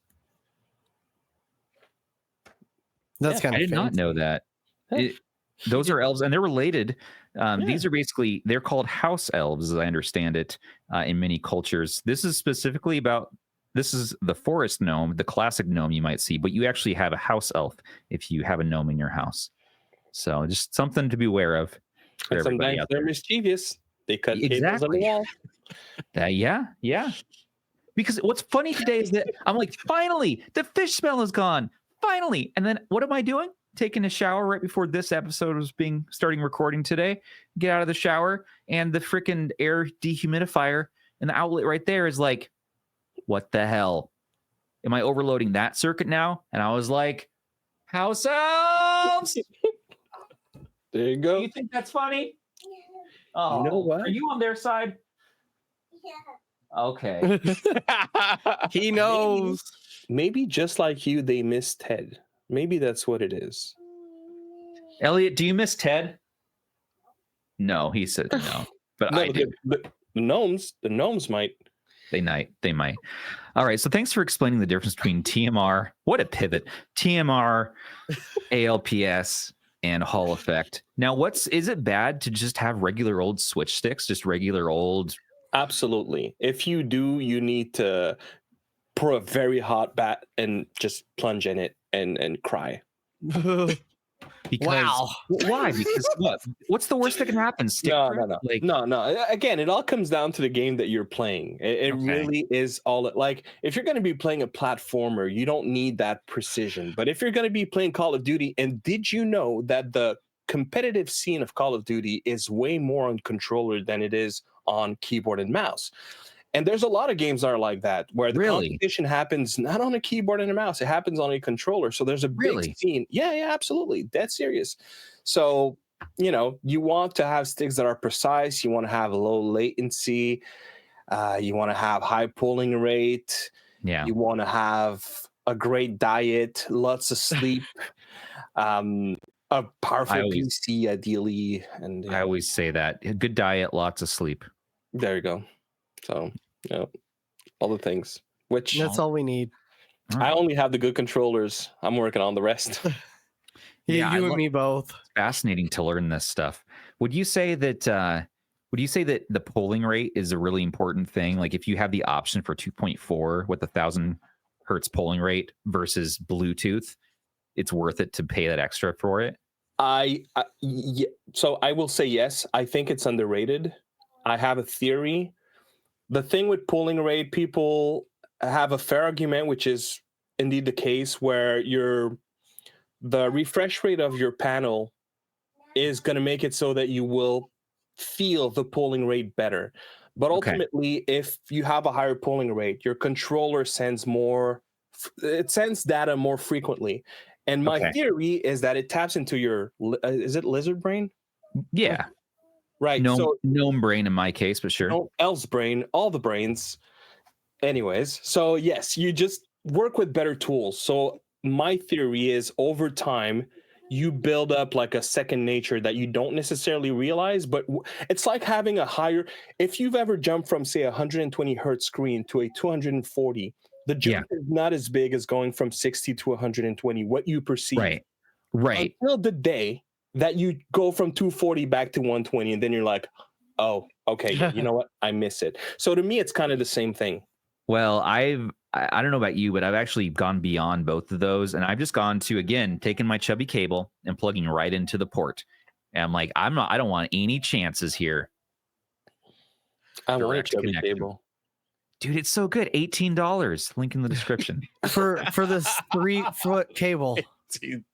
That's Yeah, kind I of did not know that. Those are elves, and they're related. These are basically they're called house elves, as I understand it, in many cultures. This is specifically about. This is the forest gnome, the classic gnome you might see, but you actually have a house elf if you have a gnome in your house. So just something to be aware of for And everybody sometimes out they're there. mischievous. They cut cables on Exactly. the wall. Yeah. Because what's funny today is that I'm like, finally, the fish smell is gone. Finally. And then what am I doing? Taking a shower right before this episode was starting recording today. Get out of the shower, and the freaking air dehumidifier and the outlet right there is like, what the hell? Am I overloading that circuit now? And I was like, house elves. There you Do go. you think that's funny? Oh, know what? Are you on their side? Okay. He knows. Maybe just like you, they miss Ted. Maybe that's what it is. Elliot, do you miss Ted? No, he said no. But No, I do. the gnomes might. They might. All right. So thanks for explaining the difference between TMR. What a pivot. TMR, ALPS, and Hall effect. Now, is it bad to just have regular old switch sticks? Just regular old. Absolutely. If you do, you need to pour a very hot bat and just plunge in it and cry. Because, Wow. Why? Because what? What's the worst that can happen? Stick drift? Like, No. Again, it all comes down to the game that you're playing. It Okay. really is all like if you're going to be playing a platformer, you don't need that precision. But if you're going to be playing Call of Duty, and did you know that the competitive scene of Call of Duty is way more on controller than it is on keyboard and mouse? And there's a lot of games that are like that, where the competition happens not on a keyboard and a mouse, it happens on a controller. So there's a big scene. Yeah, absolutely. Dead serious. So, you want to have sticks that are precise. You want to have low latency. You want to have high polling rate. Yeah. You want to have a great diet, lots of sleep, a powerful PC, ideally. And I always say that. A good diet, lots of sleep. There you go. So, all the things. Which That's all we need. I only have the good controllers. I'm working on the rest. Yeah, you and me both. It's fascinating to learn this stuff. Would you say that the polling rate is a really important thing? Like if you have the option for 2.4 with 1,000 hertz polling rate versus Bluetooth, it's worth it to pay that extra for it? So I will say yes. I think it's underrated. I have a theory. The thing with polling rate, people have a fair argument, which is indeed the case, where the refresh rate of your panel is going to make it so that you will feel the polling rate better. But ultimately, if you have a higher polling rate, your controller sends data more frequently. And my theory is that it taps into your, is it lizard brain? Yeah. Right. No, So gnome brain in my case, but sure. no else brain, all the brains. Anyways, so yes, you just work with better tools. So my theory is over time, you build up like a second nature that you don't necessarily realize, but it's like having a higher, if you've ever jumped from say 120 hertz screen to a 240, the jump is not as big as going from 60 to 120, what you perceive. Right. Until the day that you go from 240 back to 120, and then you're like, oh, okay, yeah, you know what? I miss it. So to me, it's kind of the same thing. Well, I don't know about you, but I've actually gone beyond both of those, and I've just gone to, again, taking my chubby cable and plugging right into the port. And I'm like, I don't want any chances here. I want a Direct chubby connection. cable. Dude, it's so good. $18. Link in the description. for this 3-foot cable.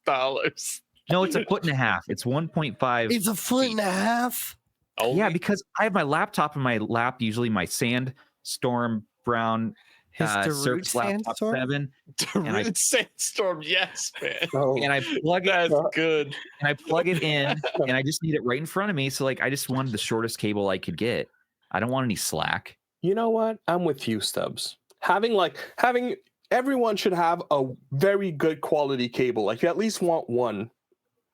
$18. No, it's a foot and a half. It's 1.5. It's a foot and a half. Oh Yeah, because I have my laptop in my lap, usually my Sandstorm Brown His Surface Laptop 7. Darude Sandstorm, yes, man. Oh, And I plug it That's good. and I plug it in, and I just need it right in front of me. So like, I just wanted the shortest cable I could get. I don't want any slack. you know what? I'm with you, Stubbs. Having everyone should have a very good quality cable. Like you at least want one.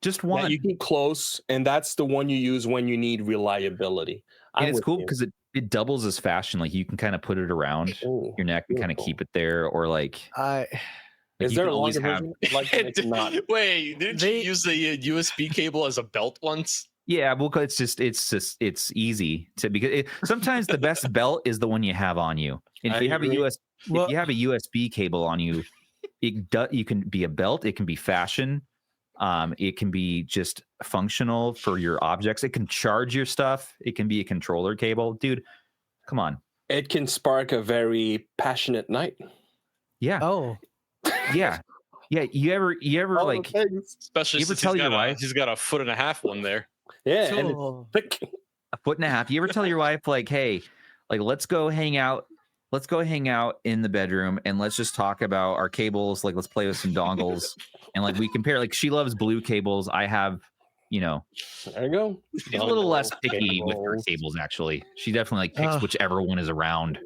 Just That one. you can close, and that's the one you use when you need reliability. And it's with cool you. because it doubles as fashion. Like you can kind of put it around Ooh, your neck and kind of beautiful. keep it there, or like I Is you there can a always longer have. version? I'd like to make it not. Wait, didn't They- you use the USB cable as a belt once? Yeah, well, it's easy to, because sometimes the best belt is the one you have on you. And if I you have agree. if you have a USB cable on you, you can be a belt. It can be fashion. It can be just functional for your objects. It can charge your stuff. It can be a controller cable, dude. Come on. It can spark a very passionate night. Yeah, oh yeah. You ever All the like things. Especially You ever since tell he's your got wife? he's got a foot and a half one there. Yeah, and it's so- thick. a foot and a half? You ever tell your wife like, hey, like let's go hang out in the bedroom and let's just talk about our cables. Like let's play with some dongles and like we compare. Like she loves blue cables. I have, There you go. she's a little less Dongle picky with her cables. cables. Actually, she definitely like picks Ugh. whichever one is around.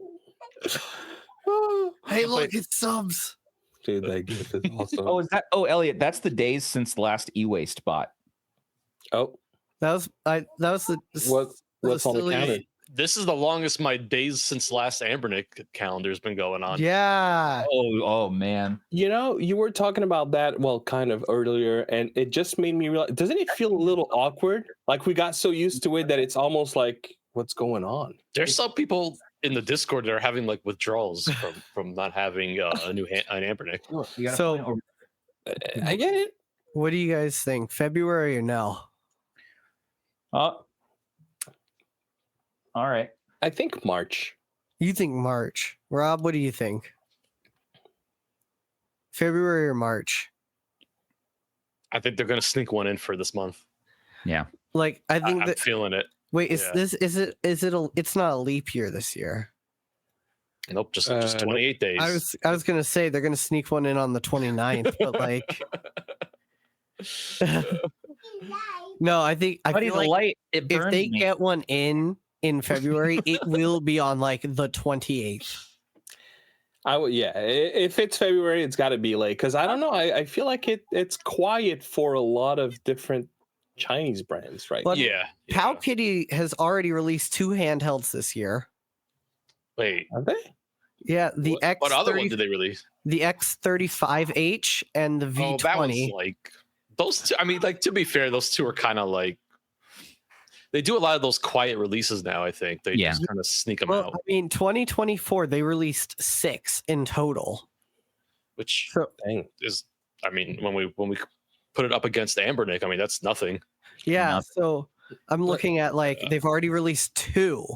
hey, look, it's subs. Dude, that gift is awesome. Oh, is that? Oh, Elliot, that's the days since the last e-waste bot. Oh, That was the what's on the silly- counter? This is the longest my days since last Anbernic calendar's been going on. Yeah. Oh man. You were talking about that, well, kind of earlier, and it just made me realize, doesn't it feel a little awkward? Like we got so used to it that it's almost like, what's going on? There's some people in the Discord that are having like withdrawals from not having an Anbernic. So I get it. what do you guys think? February or no? All right. I think March. You think March. Rob, what do you think? February or March? I think they're gonna sneak one in for this month. Like I think I'm that feeling it. wait, yeah. it's not a leap year this year. Nope, just Nope. 28 days. I was gonna say they're gonna sneak one in on the 29th, but like no, I Buddy, feel the like light, it if burns they me. get one in February, it will be on like the 28th. I would, yeah. If it's February, it's got to be late because I don't know. I feel like it's quiet for a lot of different Chinese brands, right? But yeah. Pow Kitty has already released 2 handhelds this year. Wait. Are they? Yeah, the what other one X30, did they release? the X35H and the Oh, that was V20. like those two. I mean, like to be fair, those two are kind of like they do a lot of those quiet releases now. I think they Yeah. just kind of sneak them Well, out, I mean, 2024 they released 6 in total. which So Dang. is, I mean, when we put it up against Anbernic, I mean that's nothing. yeah, Nothing. so I'm looking at like they've already released 2.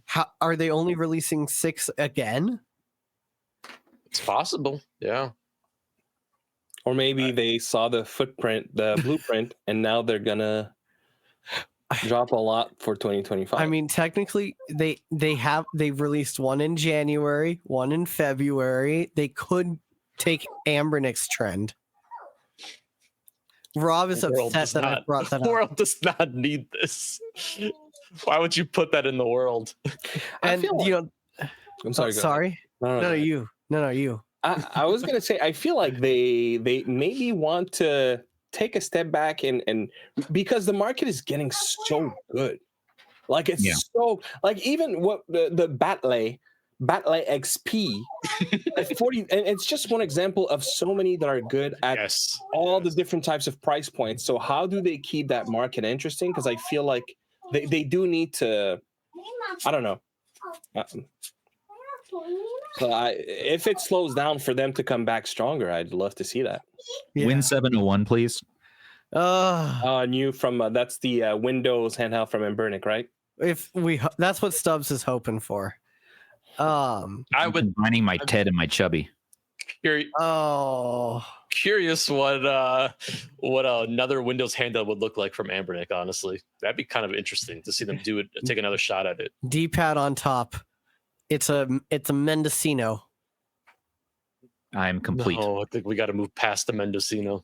How are they only releasing 6 again? It's possible, yeah. Or maybe they saw the blueprint, and now they're gonna drop a lot for 2025. I mean, technically they've released 1 in January, 1 in February. They could take Anbernic's trend. Rob is The world upset does that I not- brought that The up. world does not need this. Why would you put that in the world? I And feel like- you know, I'm sorry. go ahead. sorry. No, No, no. you. No, you. I was gonna say I feel like they maybe want to take a step back and because the market is getting so good. Like it's Yeah. so like even what the BatleXP at 40, and it's just one example of so many that are good at Yes. all the different types of price points. So how do they keep that market interesting? Because I feel like they do need to. I don't know. So if it slows down for them to come back stronger, I'd love to see that. Win 701, please. New from that's the Windows handheld from Anbernic, right? That's what Stubbs is hoping for. I I'm would combining my Ted and my Chubby. Curious what another Windows handheld would look like from Anbernic. Honestly, that'd be kind of interesting to see them do it, take another shot at it. D-pad on top. It's a Mendocino. I'm complete. Oh, I think we got to move past the Mendocino.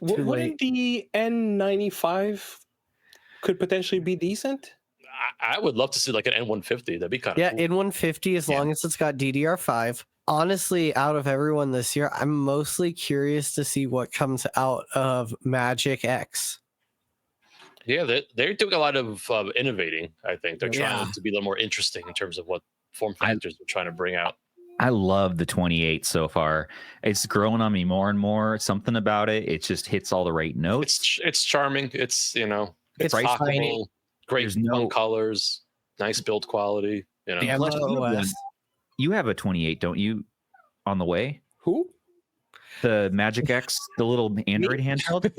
Too Wouldn't the N95 could potentially be decent? I would love to see like an N150. That'd be kind of cool. N150 as long as it's got DDR5. Honestly, out of everyone this year, I'm mostly curious to see what comes out of MagicX. Yeah, they're doing a lot of innovating. I think they're trying Yeah. to be a little more interesting in terms of what form factors they're trying to bring out. I love the 28 so far. It's growing on me more and more. Something about it, it just hits all the right notes. It's charming. It's It's right, pocketable, great There's no- fun colors, nice build quality. You know, Yeah. Plus, you have MOS. one- you have a 28, don't you? On the way, Who? the MagicX, the little Android handheld.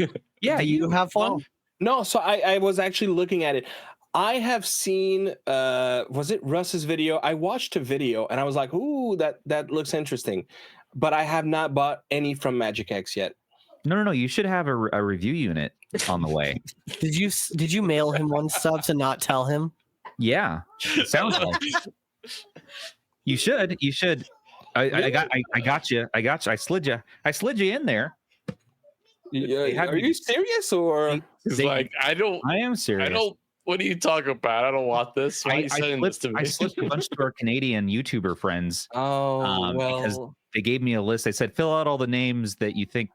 Yeah, Do you have one? No, so I was actually looking at it. I have seen was it Russ's video? I watched a video and I was like, ooh, that looks interesting. But I have not bought any from MagicX yet. No. You should have a review unit on the way. Did you mail him one, Stubbs, and not tell him? Yeah, it sounds like you should. You should. I got you. I slid you in there. Are you serious or? it's They- like I am serious. don't. What are you talking about? I don't want this. Why are you saying this to me? I slipped a bunch of our Canadian YouTuber friends. Oh Because they gave me a list. They said fill out all the names that you think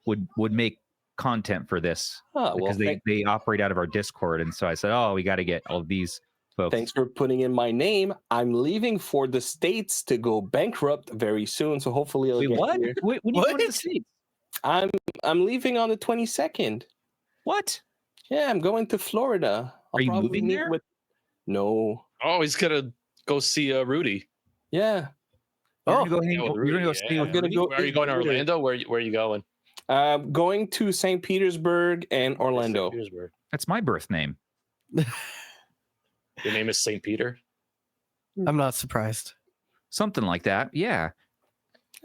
would make content for this, because they operate out of our Discord. And so I said, oh, we got to get all of these folks. thanks for putting in my name. I'm leaving for the States to go bankrupt very soon, so hopefully I'll Wait, get what? here. Wait, when you go to the States? I'm leaving on the 22nd. What? Yeah, I'm going to Florida. Are you probably moving meet there? Oh, he's gonna go see Rudy. Yeah. You're gonna go hang- Yeah, with you're gonna go Rudy, stay yeah. with I'm gonna Rudy? go- Where are you going to Orlando? Where are you going? Going to St. Petersburg and Orlando. St. Petersburg. That's my birth name. Your name is St. Peter. I'm not surprised. Something like that. Yeah.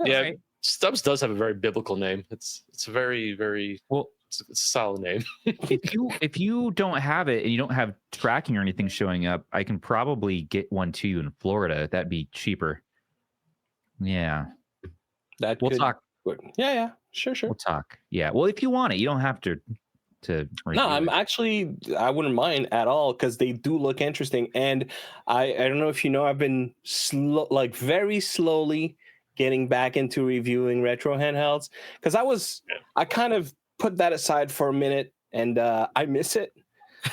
Yeah, Alright. Stubbs does have a very biblical name. It's a very Well, it's a solid name. if you don't have it and you don't have tracking or anything showing up, I can probably get one to you in Florida. That'd be cheaper. Yeah. That We'll could talk. work. Yeah. Sure. We'll talk. Yeah. Well, if you want it, you don't have to No, review I'm it. actually I wouldn't mind at all because they do look interesting. And I don't know if you know, I've been very slowly getting back into reviewing retro handhelds because I kind of put that aside for a minute and I miss it.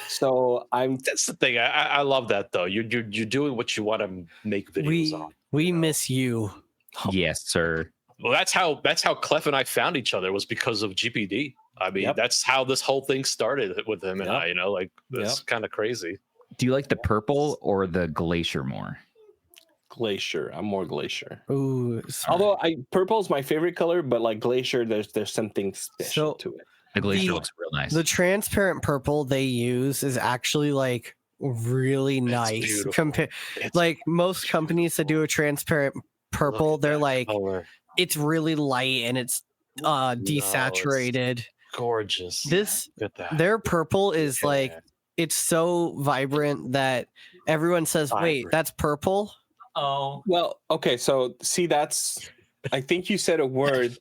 So That's the thing. I love that though. You're doing what you want to make videos on. We miss you. Yes, sir. Well, that's how Klef and I found each other, was because of GPD. I mean, Yep. that's how this whole thing started with him and Yep. I. It's kind of crazy. Do you like the purple or the glacier more? Glacier. I'm more Glacier. Ooh. Although purple is my favorite color, but like Glacier, there's something special to it. The glacier The- looks real nice. The transparent purple they use is actually like really nice. beautiful. Like most companies that do a transparent purple, they're like color. it's really light and it's desaturated. Gorgeous. This Look at that. their purple is Look at like that. it's so vibrant that everyone says, "Wait, Vibrant. that's purple?" Oh, Well, okay, so see, I think you said a word.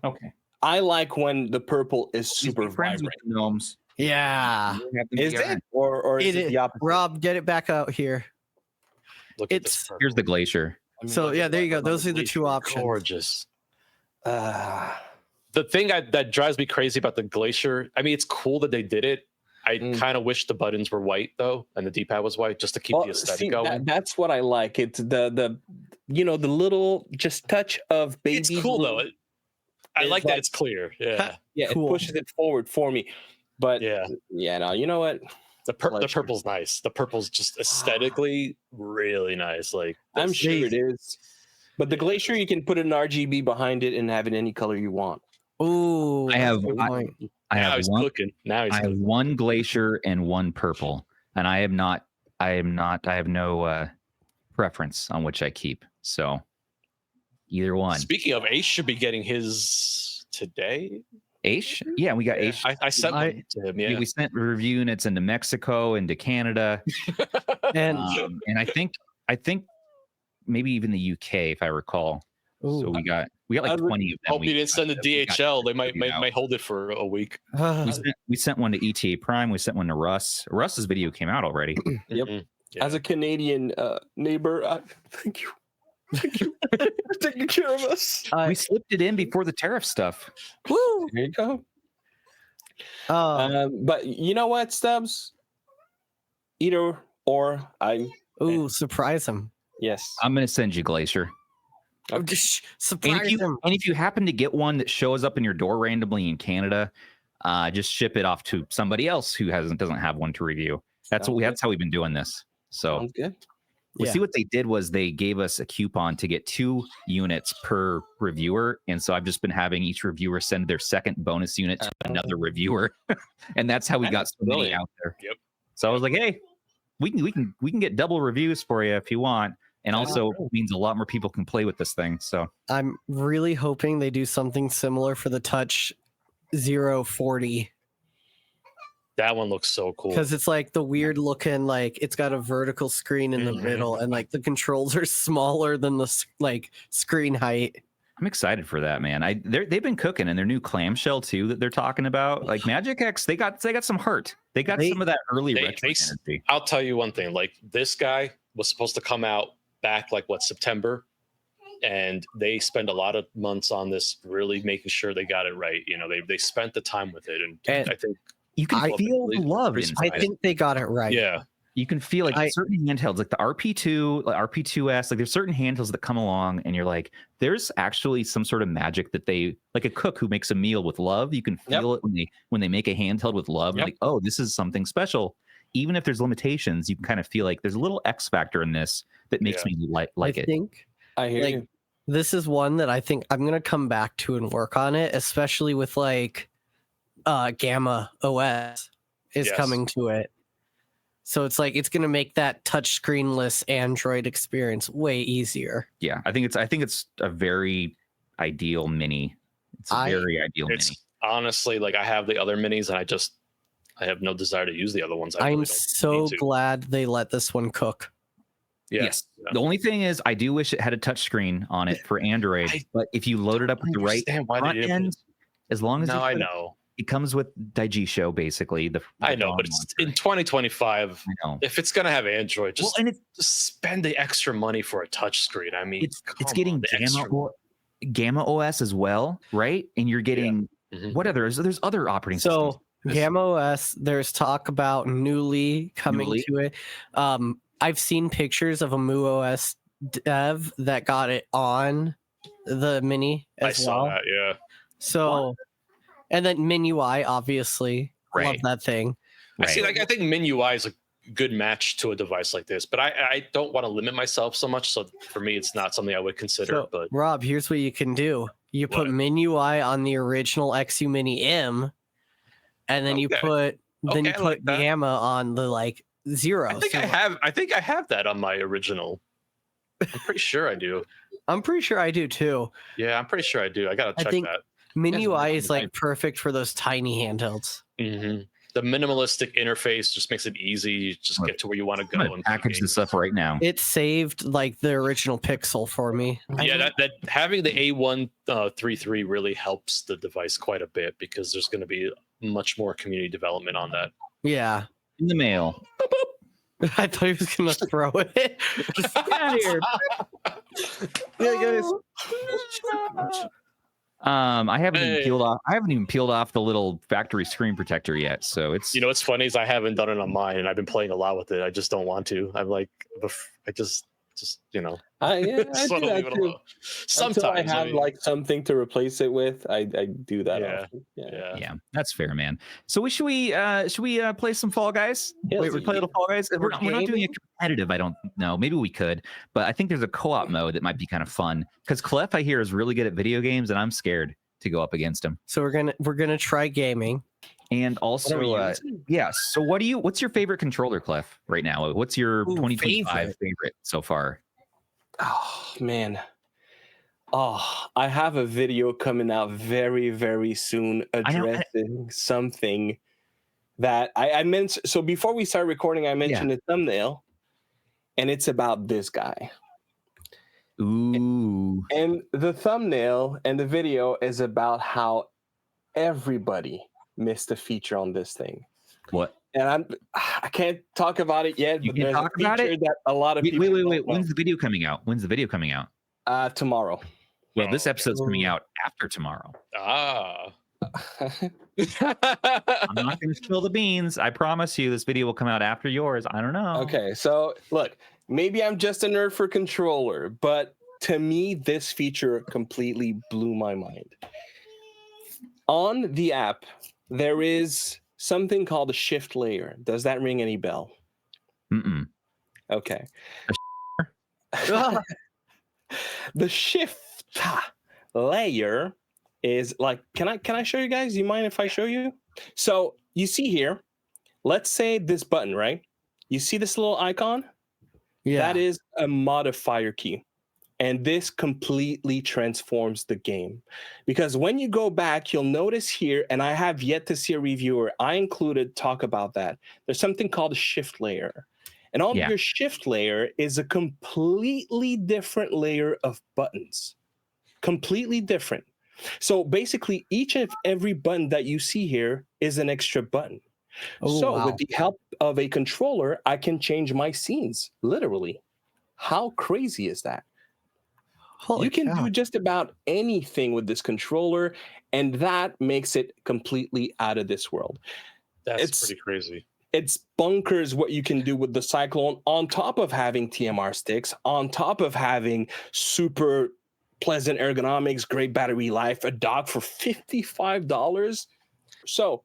Okay. I like when the purple is super Friends with vibrant. Gnomes. Yeah. Is it? Or is it the opposite? Rob, get it back out here. Look at It's- this purple. Here's the glacier. I mean, So, look yeah, at there that. you go. Look at Those the are the glacier. two options. Gorgeous. Uh, The thing that drives me crazy about the glacier, I mean, it's cool that they did it. I kind of wish the buttons were white though, and the D-pad was white, just to keep the aesthetic going. That's what I like. It's the the little just touch of baby. It's cool though. blue. I It's like that like- it's clear. Yeah, Yeah, Cool. it pushes it forward for me. But yeah. no, you know what? The Glacier. purple's nice. The purple's just aesthetically really nice. Like I'm this- sure it is. But the glacier, you can put an RGB behind it and have it any color you want. Ooh. I have- that's a good point. I now have he's one. cooking. Now he's I have cooking. one glacier and one purple, and I have no preference on which I keep. So either one. Speaking of, Ace should be getting his today. Aish? Yeah, we got Aish. I sent one to him. Yeah, We sent review units into Mexico, into Canada, And and I think maybe even the UK, if I recall. ooh, So we got like 20 of them. hope you didn't send the we got DHL. They might figured out. might hold it for a week. We sent one to ETA Prime. We sent one to Russ. Russ's video came out already. Yep. Mhm. Yeah. As a Canadian neighbor, thank you. Thank you for taking care of us. We slipped it in before the tariff stuff. woo. There you go. Uh, But you know what, Stubbs? Either or, ooh, surprise him. yes. I'm gonna send you Glacier. Just And surprise him. if you happen to get one that shows up in your door randomly in Canada, just ship it off to somebody else who doesn't have one to review. That's how we've been doing this. So Sounds good. Yeah. see what they did was they gave us a coupon to get 2 units per reviewer, and so I've just been having each reviewer send their second bonus unit to another reviewer, and that's how we got so many brilliant. out there. Yep. So I was like, hey, we can get double reviews for you if you want, and also means a lot more people can play with this thing. So I'm really hoping they do something similar for the Touch 040 That one looks so cool. because it's like the weird looking, like it's got a vertical screen in the Mhm. middle, and like the controls are smaller than the screen height. I'm excited for that, man. They've been cooking, and their new clamshell too that they're talking about, like MagicX. They got some heart. They got some of that early they- retro they- energy. I'll tell you one thing. Like this guy was supposed to come out back like September, and they spend a lot of months on this, really making sure they got it right. You know, they spent the time with it, and And I think You can I feel the love I inside. I think they got it right. yeah, You can feel like certain handhelds, like the RP2, like RP2S, like there's certain handhelds that come along and you're like, there's actually some sort of magic that they, like a cook who makes a meal with love. You can feel it when they make a handheld with love. Yep. Like, oh, this is something special. Even if there's limitations, you can kind of feel like there's a little X factor in this that makes me like I it. think I hear like you. this is one that I think I'm gonna come back to and work on it, especially with like Gamma OS is Yes. coming to it. So it's like it's gonna make that touch screenless Android experience way easier. Yeah, I think it's a very ideal mini. It's a very ideal it's mini. honestly like I have the other minis, and I have no desire to use the other ones. I really I'm don't so need to. glad they let this one cook. Yeah. Yes. Yeah. The only thing is, I do wish it had a touchscreen on it for Android. But if you load it up with the right Understand why they front didn't put end, as long as No, you I put it- know. it comes with Daigisho, basically. I know, but it's in 2025. I know. If it's gonna have Android, Well, just, and it's just spend the extra money for a touch screen. I mean, it's come getting on, the extra- Gamma OS as well, right? And you're getting Mhm. what other? There's other operating So systems. Gamma OS, there's talk about Newly coming Newly? to it. I've seen pictures of a MuOS dev that got it on the mini I as saw well. that. Yeah. So, and then MinUI, obviously, love Right. that thing. I see. Right. Like, I think MinUI is a good match to a device like this, but I don't want to limit myself so much. So for me, it's not something I would consider. So, But Rob, here's what you can do: you put What? MinUI on the original XU Mini M, and then you Okay. put Okay, I like that. Gamma on the Zero. I think So I think I have that on my original. I'm pretty sure I do. I'm pretty sure I do too. Yeah, I'm pretty sure I do. I gotta I check think- that. MinUI is Right. like perfect for those tiny handhelds. hmm The minimalistic interface just makes it easy. You just get to where you want to I'm go. gonna and play package games. this up right now. It saved like the original Pixel for me. Yeah, that having the A133 really helps the device quite a bit because there's going to be much more community development on that. Yeah. In the mail. I thought he was gonna throw it. Just get out of here. Yeah, guys. I haven't even Hey. peeled off. I haven't even peeled off the little factory screen protector yet. So it's You know what's funny is I haven't done it on mine, and I've been playing a lot with it. I just don't want to. I'm like, I just you know, I just want do to that leave it too. alone. Until Sometimes I have like something to replace it with, I do that. Yeah. Often. yeah, that's fair, man. So should we play some Fall Guys? Yeah, Wait, we play a little Fall Guys. We're not doing gaming? it competitive. I don't know. Maybe we could, but I think there's a co-op mode that might be kind of fun because Klef, I hear, is really good at video games, and I'm scared to go up against him. So we're gonna try gaming. And What are also, we using? yeah. So what's your favorite controller, Klef, right now? What's your 2025 favorite so far? Oh man. Oh, I have a video coming out very, very soon addressing something that I mentioned. So before we start recording, I mentioned a thumbnail, and it's about this guy. Ooh. And the thumbnail and the video is about how everybody missed a feature on this thing. What? And I can't talk about it yet. You But can't there's talk a about feature it? that a lot of Wait, people. wait. don't know. When's the video coming out? Tomorrow. Well, this episode's coming out after tomorrow. Ah. I'm not going to spill the beans. I promise you, this video will come out after yours. I don't know. Okay, so look, maybe I'm just a nerd for controller, but to me, this feature completely blew my mind. On the app, there is something called a shift layer. Does that ring any bell? Mm-mm. Okay. The shift layer is like, can I show you guys? You mind if I show you? So you see here, let's say this button, right? You see this little icon? Yeah. That is a modifier key. And this completely transforms the game. Because when you go back, you'll notice here, and I have yet to see a reviewer, I included talk about that. There's something called a shift layer. And on your shift layer is a completely different layer of buttons. Completely different. So basically, each and every button that you see here is an extra button. With the help of a controller, I can change my scenes, literally. How crazy is that? You can do just about anything with this controller, and that makes it completely out of this world. That's pretty crazy. It's bonkers what you can do with the Cyclone on top of having TMR sticks, on top of having super pleasant ergonomics, great battery life, a dock for $55. So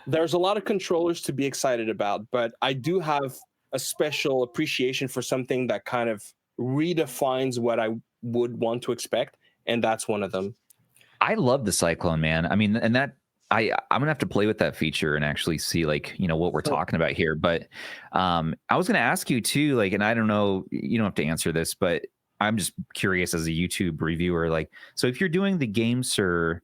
there's a lot of controllers to be excited about, but I do have a special appreciation for something that kind of redefines what I would want to expect, and that's one of them. I love the Cyclone, man. I mean, and that I'm gonna have to play with that feature and actually see, like, you know, what we're talking about here. But I was gonna ask you too, like, and I don't know, you don't have to answer this, but I'm just curious as a YouTube reviewer, like, so if you're doing the GameSir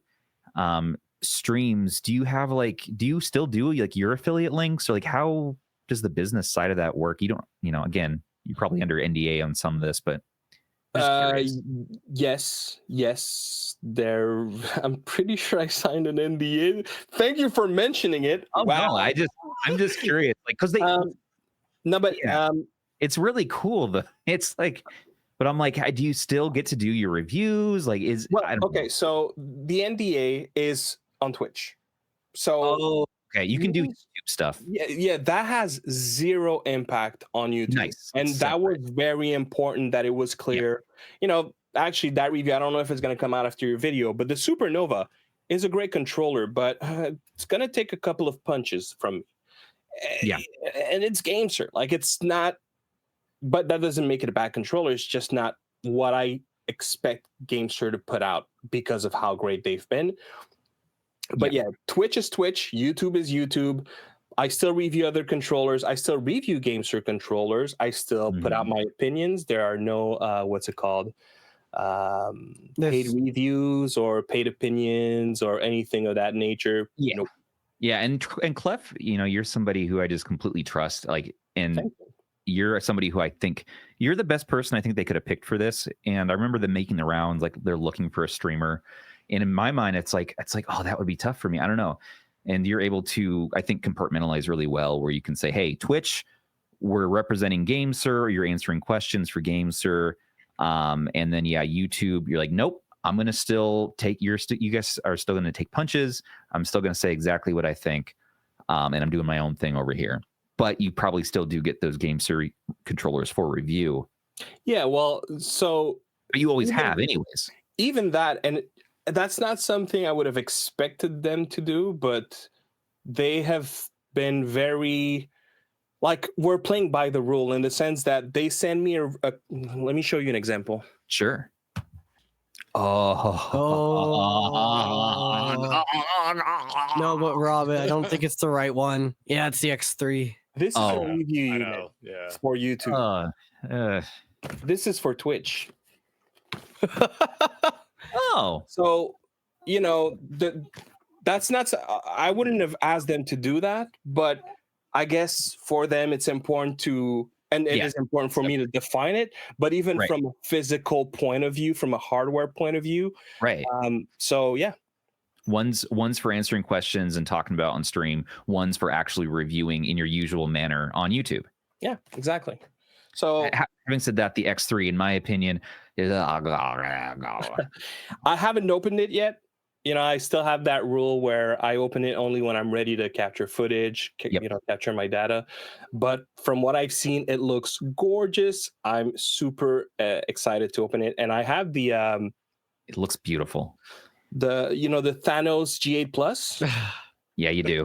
streams, do you still do like your affiliate links, or like how does the business side of that work? You don't, you know, again, you're probably under NDA on some of this, but yes. There, I'm pretty sure I signed an NDA. Thank you for mentioning it. Oh, wow. no, I'm just curious, like, because they it's really cool. It's like, but I'm like, do you still get to do your reviews? Like, okay, so the NDA is on Twitch. So okay, you can do YouTube stuff. Yeah, that has zero impact on YouTube. Nice. And that was very important that it was clear. You know, actually, that review, I don't know if it's going to come out after your video, but the Supernova is a great controller, but it's going to take a couple of punches from me. Yeah. And it's GameSir. Like, it's not, but that doesn't make it a bad controller. It's just not what I expect GameSir to put out because of how great they've been. But yeah, Twitch is Twitch, YouTube is YouTube. I still review other controllers. I still review GameSir controllers. I still put out my opinions. There are no paid reviews or paid opinions or anything of that nature. Yeah. Nope. Yeah, and Klef, you know, you're somebody who I just completely trust. Like, and you're somebody who I think you're the best person I think they could have picked for this. And I remember them making the rounds, like they're looking for a streamer. And in my mind, it's like, oh, that would be tough for me. I don't know. and you're able to, I think, compartmentalize really well, where you can say, hey, Twitch, we're representing GameSir, or you're answering questions for GameSir. And then YouTube, you're like, nope, I'm gonna still take you guys are still gonna take punches. I'm still gonna say exactly what I think. And I'm doing my own thing over here. But you probably still do get those GameSir controllers for review. Yeah, well, so But you always have anyways. even that, and that's not something I would have expected them to do, but they have been very, like, we're playing by the rule in the sense that they send me let me show you an example. Sure. No, but Robin, I don't think it's the right one. Yeah, it's the X3. This is a review I unit know. Yeah. for YouTube. This is for Twitch. So, you know, that's not, I wouldn't have asked them to do that, but I guess for them it's important to, and it is important for me to define it, but even from a physical point of view, from a hardware point of view. Right. So yeah. One's for answering questions and talking about on stream. One's for actually reviewing in your usual manner on YouTube. Yeah, exactly. So having said that, the X3, in my opinion, is I haven't opened it yet. You know, I still have that rule where I open it only when I'm ready to capture footage, you know, capture my data. But from what I've seen, it looks gorgeous. I'm super excited to open it, and I have the. It looks beautiful. The Thanos G8 Plus. Yeah, you do.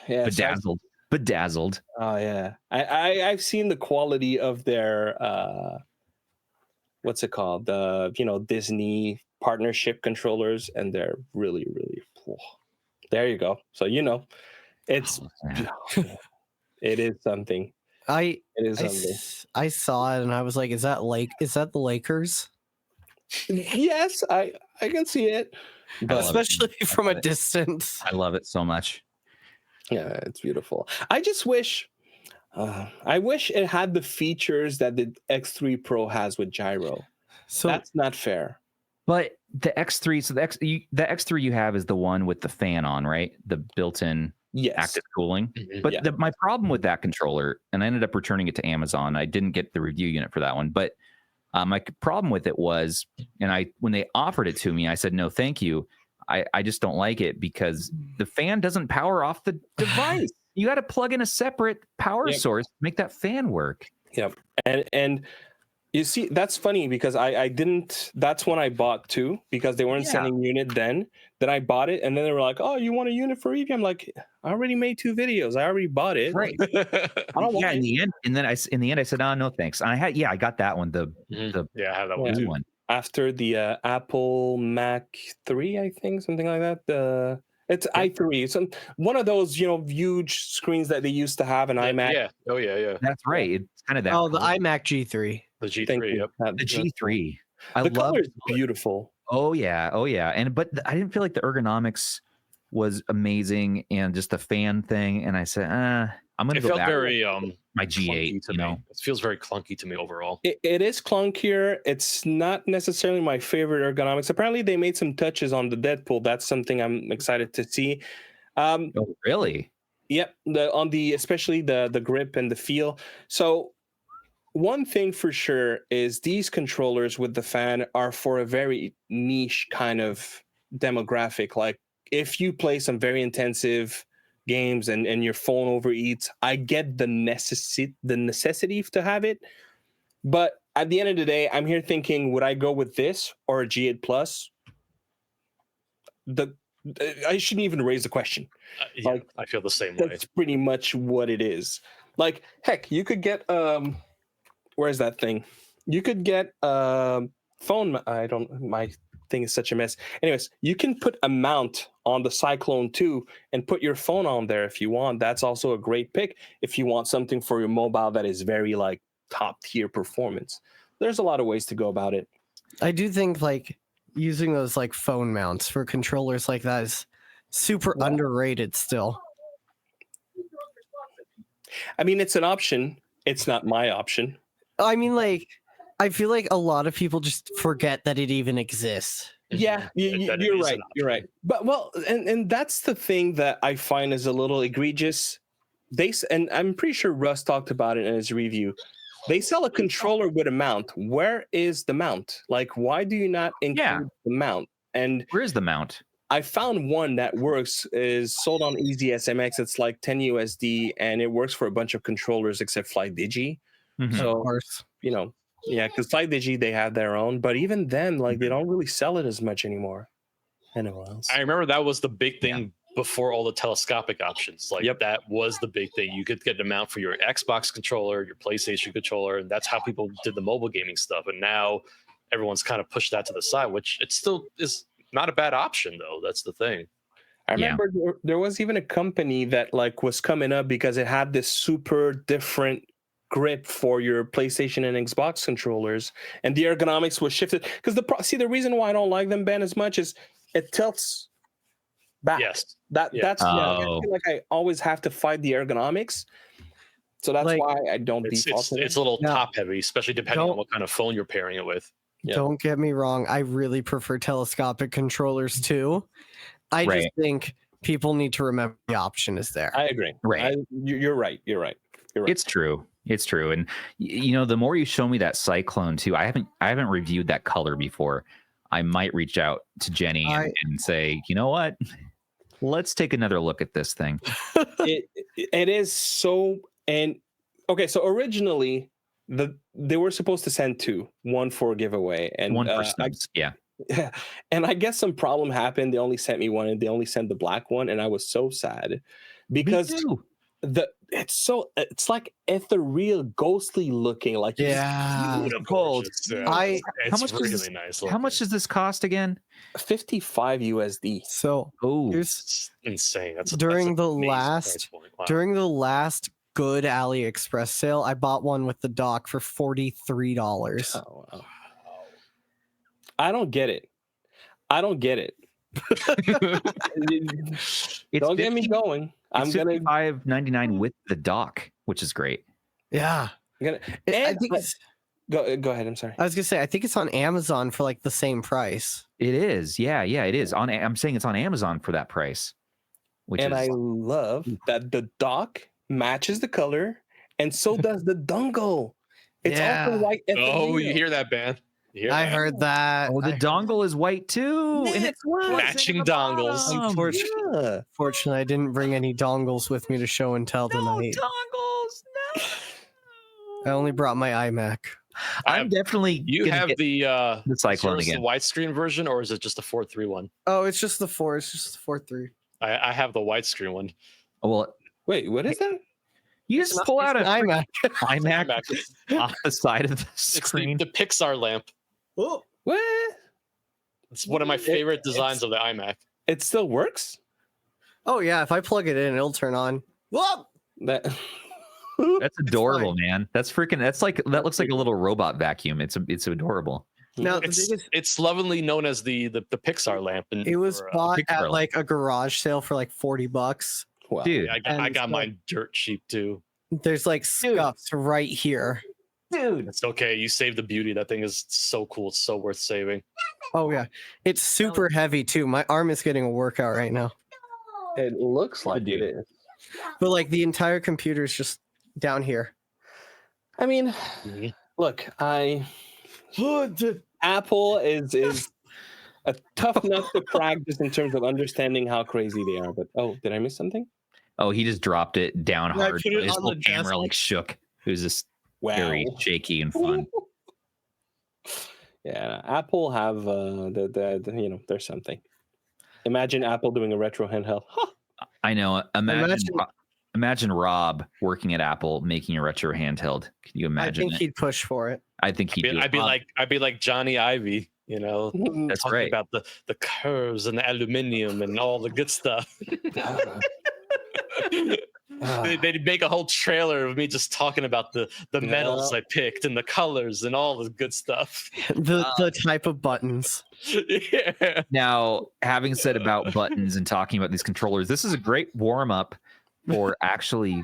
Yeah, bedazzled. Bedazzled. Oh yeah, I've seen the quality of their what's it called? The Disney partnership controllers, and they're really, really cool. There you go. So it's it is something. I saw it and I was like, is that the Lakers? Yes, I can see it, but especially from a distance. I love it so much. Yeah, it's beautiful. I just wish it had the features that the X3 Pro has with gyro. So that's not fair. But the X3, so the X3 you have is the one with the fan on, right? The built-in active cooling. Mm-hmm. But my problem with that controller, and I ended up returning it to Amazon. I didn't get the review unit for that one, but my problem with it was, and when they offered it to me, I said, no, thank you. I just don't like it because the fan doesn't power off the device. You got to plug in a separate power source to make that fan work. Yep. And you see, that's funny because I didn't, that's when I bought two because they weren't sending unit then. Then I bought it and then they were like, oh, you want a unit for review? I'm like, I already made 2 videos. I already bought it. Right. I don't want it. In the end I said, oh, no, thanks. And I got that one. I have that one too. One. After the Apple Mac 3, I think, something like that. It's i3. So one of those, huge screens that they used to have an iMac. Yeah. Oh, yeah. That's right. It's kind of that. Oh, the iMac G3. The G3, yep. The G3. The color is beautiful. Oh, yeah. But I didn't feel like the ergonomics was amazing and just the fan thing. And I said, I'm going to go back. It felt very my G8 to me. It feels very clunky to me overall. It is clunkier. It's not necessarily my favorite ergonomics. Apparently they made some touches on the Deadpool. That's something I'm excited to see. Oh, really? Yep. Especially the grip and the feel. So one thing for sure is these controllers with the fan are for a very niche kind of demographic. Like if you play some very intensive games and your phone overeats, I get the necessity to have it. But at the end of the day, I'm here thinking, would I go with this or a G8 Plus? I shouldn't even raise the question. I feel the same way. That's pretty much what it is. Like, heck, you could get where's that thing? You could get phone. My thing is such a mess. Anyways, you can put a mount on the Cyclone 2 and put your phone on there if you want. That's also a great pick if you want something for your mobile that is very like top tier performance. There's a lot of ways to go about it. I do think like using those like phone mounts for controllers like that is super underrated still. I mean, it's an option. It's not my option. I mean, like, I feel like a lot of people just forget that it even exists. Yeah, That it you're is right. an You're right. But well, and that's the thing that I find is a little egregious. And I'm pretty sure Russ talked about it in his review. They sell a controller with a mount. Where is the mount? Like, why do you not include the mount? And Where is the mount? I found one that works, is sold on Easy SMX. It's like 10 USD, and it works for a bunch of controllers except FlyDigi. Mhm. So, Of course. you know, yeah, because FlyDigi, they have their own. But even then, like, they don't really sell it as much anymore. Anyone else? I remember that was the big thing before all the telescopic options. Like that was the big thing. You could get a mount for your Xbox controller, your PlayStation controller, and that's how people did the mobile gaming stuff. And now everyone's kind of pushed that to the side, which it still is not a bad option though. That's the thing. I remember there was even a company that like was coming up because it had this super different grip for your PlayStation and Xbox controllers, and the ergonomics was shifted. Because the reason why I don't like them, Ben, as much is it tilts back. Yes. That's I feel like I always have to fight the ergonomics. So that's Like, why I don't default to it. It's a little Now, top heavy, especially depending on what kind of phone you're pairing it with. Yeah. Don't get me wrong. I really prefer telescopic controllers too. I just Right. think people need to remember the option is there. I agree. Right. You're right. You're right. It's true. It's true. And you know, the more you show me that Cyclone too, I haven't reviewed that color before. I might reach out to Jenny and say, you know what? Let's take another look at this thing. It is so. And okay, so originally they were supposed to send two, one for a giveaway and one for Snoops. Yeah. And I guess some problem happened. They only sent me one, and they only sent the black one, and I was so sad because it's like ethereal, ghostly looking, like beautiful. It's really nice. How much does this cost again? 55 USD. So it's insane. That's during that's the amazing last price point. Wow. during the last good AliExpress sale, I bought one with the dock for $43. Oh, wow. I don't get it. Don't get me going. I'm gonna $55.99 with the dock, which is great. Yeah. I think go ahead. I'm sorry. I was gonna say I think it's on Amazon for like the same price. It is. Yeah, it is. I'm saying it's on Amazon for that price. I love that the dock matches the color, and so does the dongle. It's also white. Oh, you hear that, man? I heard that. Oh, the dongle is white too. Yeah, and it's matching dongles. Unfortunately, I didn't bring any dongles with me to show and tell tonight. Dongles. No. I only brought my iMac. I'm definitely. You have the Cyclone again. The widescreen version, or is it just the 4:3 one? Oh, it's just the 4. It's just the 4:3. I have the widescreen one. Oh, well, wait, what is that? You just pull out an iMac. iMac off the side of the screen. It's the Pixar lamp. Oh, what? It's one of my favorite designs of the iMac. It still works? Oh yeah, if I plug it in, it'll turn on. Whoa! That's adorable, man. That looks like a little robot vacuum. It's adorable. Now it's lovingly known as the Pixar lamp. And it was bought at lamp. like a garage sale for like $40. Wow. Dude, I got mine dirt cheap too. There's like scuffs right here. Dude, it's okay. You saved the beauty. That thing is so cool. It's so worth saving. Oh yeah, it's super heavy too. My arm is getting a workout right now. It looks like it is, but like the entire computer is just down here. I mean, look, Apple is a tough nut to crack just in terms of understanding how crazy they are. But did I miss something? Oh, he just dropped it down hard. Put it His on whole the camera desk. like shook. It was just very shaky and fun. Yeah, Apple have there's something. Imagine Apple doing a retro handheld. Huh. I know. Imagine Rob working at Apple making a retro handheld. Can you imagine? I think he'd push for it. I think he'd. I'd be like Johnny Ive. You know, that's talking right. About the curves and the aluminum and all the good stuff. They'd make a whole trailer of me just talking about the metals I picked and the colors and all the good stuff. The type of buttons. Yeah. Now, having said about buttons and talking about these controllers, this is a great warm up for actually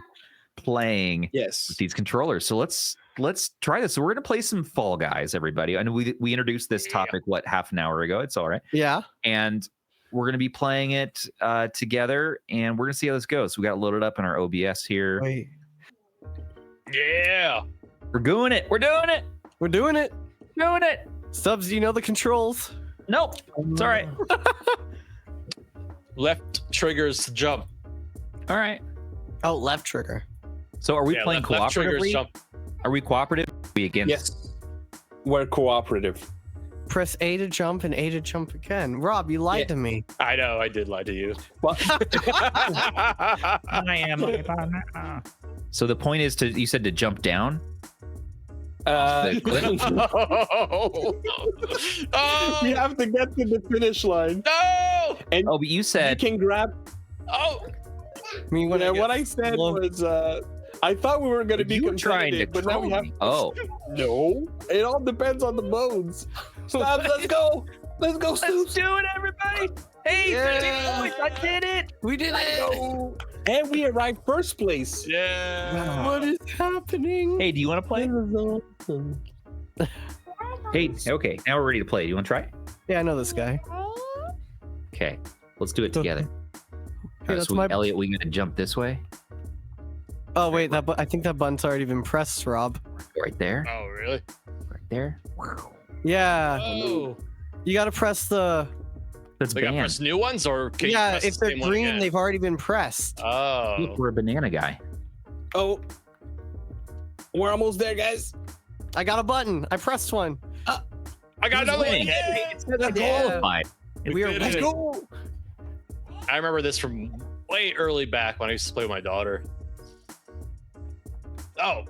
playing with these controllers. So let's let's try this. So we're gonna play some Fall Guys, everybody. And we introduced this topic half an hour ago. It's all right. Yeah. And we're gonna be playing it together, and we're gonna see how this goes. We got it loaded up in our OBS here. Wait. Yeah. We're doing it. We're doing it. We're doing it. Doing it. Stubbs, do you know the controls? Nope. It's all right. Left triggers jump. All right. Oh, left trigger. So are we playing left triggers cooperatively? jump. Are we cooperative? Are we against? Yes. We're cooperative. Press A to jump and A to jump again. Rob, you lied to me. I know, I did lie to you. Well, I am. So the point is you said to jump down? oh, oh, you have to get to the finish line. no! And Oh, but you you said can grab. Oh, I mean, when What I said was, I thought we were going to be you were trying to competitive, but now we troll have. me. Oh, No, it all depends on the modes. Stop, let's go. Let's go, Stoops. do it, everybody! Hey, Yeah. 13 points! I did it! we did it. Go. And we arrived first place. yeah. What is happening? Hey, do you want to play? Hey, okay, now we're ready to play. Do you want to try? Yeah, I know this guy. Okay, let's do it together. Hey, All right, that's so my- Elliot, we gonna jump this way? Oh wait, I think that button's already been pressed, Rob. Right there, Oh, really? right there. Yeah, Oh. you got to press the. That's They got banned. press new ones, or can you Yeah, press if the they're same one green, again? they've already been pressed. Look, Oh. we're a banana guy. Oh, we're almost there, guys. I got a button. I pressed one. I got another one. winning? Yeah. Qualified. We are. did Let's it. go. I remember this from way early back when I used to play with my daughter. Oh,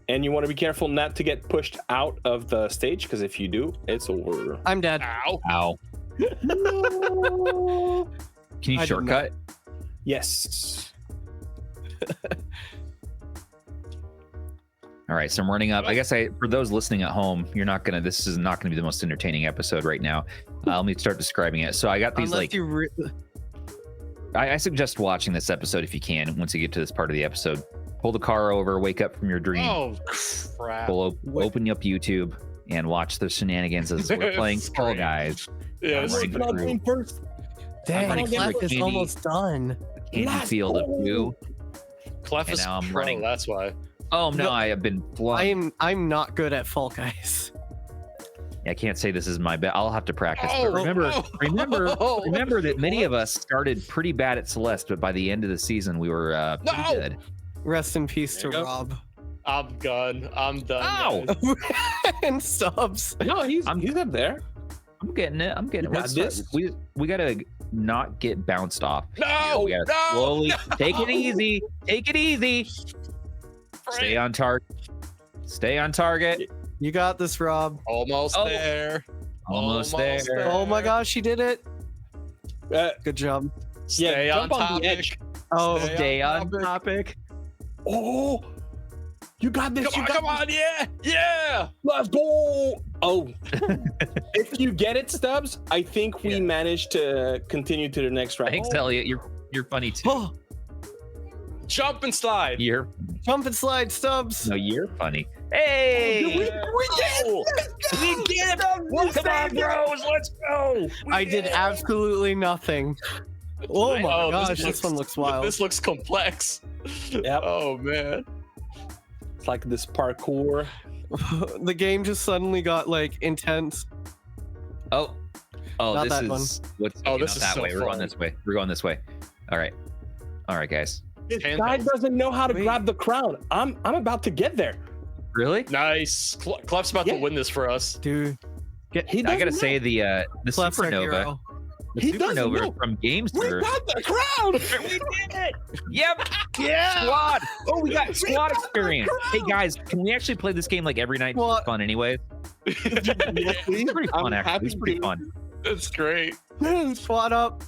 And you want to be careful not to get pushed out of the stage, because if you do, it's over. I'm dead. ow. Ow. No. Can you I did shortcut? Yes. All right, so I'm running up. I guess for those listening at home, this is not gonna be the most entertaining episode right now. Let me start describing it. So I got these Unless you I suggest watching this episode if you can. Once you get to this part of the episode, pull the car over, wake up from your dream, Oh, crap. open up YouTube, and watch the shenanigans as we're playing It's Fall great. Guys. Yeah, I'm this running is Open up through. game first. Dang, running through Klef the is candy. almost done. Candy Let's field of go. two. Clef And is now I'm pro, running. that's why. Oh no, No, I have been flung. I'm not good at Fall Guys. I can't say this is my bet. I'll have to practice. Oh, but remember oh. that many of us started pretty bad at Celeste, but by the end of the season, we were pretty No! good. Rest in peace There to you go. Rob I'm done. I'm done. Ow! guys. and Subs. No, he's up there. I'm getting it. I'm getting it. You got this? We gotta not get bounced off. No! We gotta No! slowly take it No! easy. Take it easy. Stay on target. Stay on target. You got this, Rob. Almost Oh. there. Almost Almost there. there. Oh my gosh, she did it. Good job. Stay Yeah, on jump on the topic. edge. Oh, Stay Stay on topic. topic. Oh, you got this. Come on, yeah! Yeah! Let's go. Oh, if you get it, Stubbs, I think we managed to continue to the next round. Thanks, Elliot. You're funny too. oh, Jump and slide. You're jump and slide, Stubbs. no, you're funny. Hey, We did we did it! Come on, bros, let's go. I did absolutely nothing. Oh my Oh, gosh, this one looks wild. This looks complex. Yep. Oh man. It's like this parkour. The game just suddenly got like intense. Oh, Not this that is one. what's Oh, oh, this this is that so way. We're going fun. this way. We're going this way. All right, guys. This Handhelds. guy doesn't know how to Wait. grab the crown. I'm about to get there. Really? Nice. Clef's about to Yeah. win this for us. Dude, He I doesn't gotta know. say the Klef's our supernova. hero. The He doesn't supernova know. from We GameSir. got the crown. We did it! Yep! Yeah! Squad! Oh, we got squad experience. Hey guys, can we actually play this game like every night? What? It's fun anyway. It's pretty fun, I'm actually. It's happy pretty to. fun. That's great. Squad up.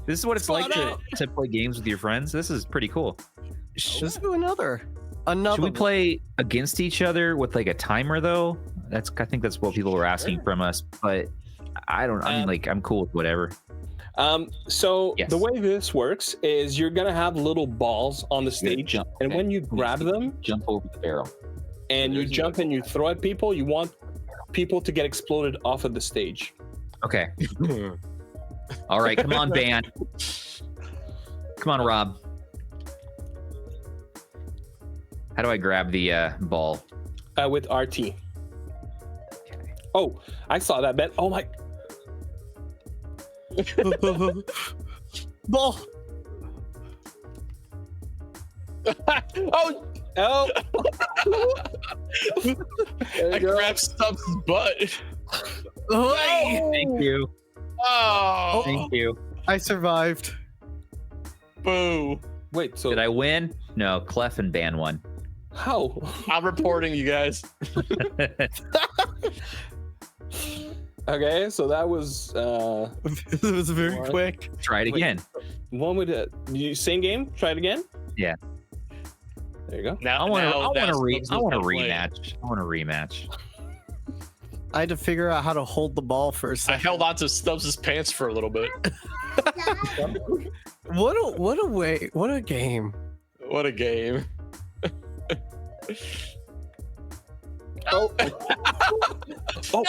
This is what it's like Squad to play games with your friends. This is pretty cool. Let's do another. Another. Should we one. play against each other with like a timer though? I think that's what people were asking from us. But I mean, like, I'm cool with whatever. So Yes. the way this works is you're gonna have little balls on the stage, jump. and Okay. when you grab them Jump over the barrel. and you There's jump and you throw at people, you want people to get exploded off of the stage. Okay. All right. Come on, Ban. Come on, Rob. How do I grab the ball? With RT. Okay. Oh, I saw that, Ben. Oh my. Ball. Oh, Oh. I grabbed Stubbs' butt. Oh, Thank you. Oh, Thank you. I survived. boo. Wait, so Did I win? No, Klef and Ban won. how? I'm reporting you guys. Okay, so that was It was very What? quick. Try it Wait. again. one with you same game. Try it again. Yeah. There you go. Now, I want now to. I want Stubbs a knows how to play. rematch. I want a rematch. I had to figure out how to hold the ball for a I second. held on to Stubbs' pants for a little bit. What a way! What a game! What a game. Oh. No!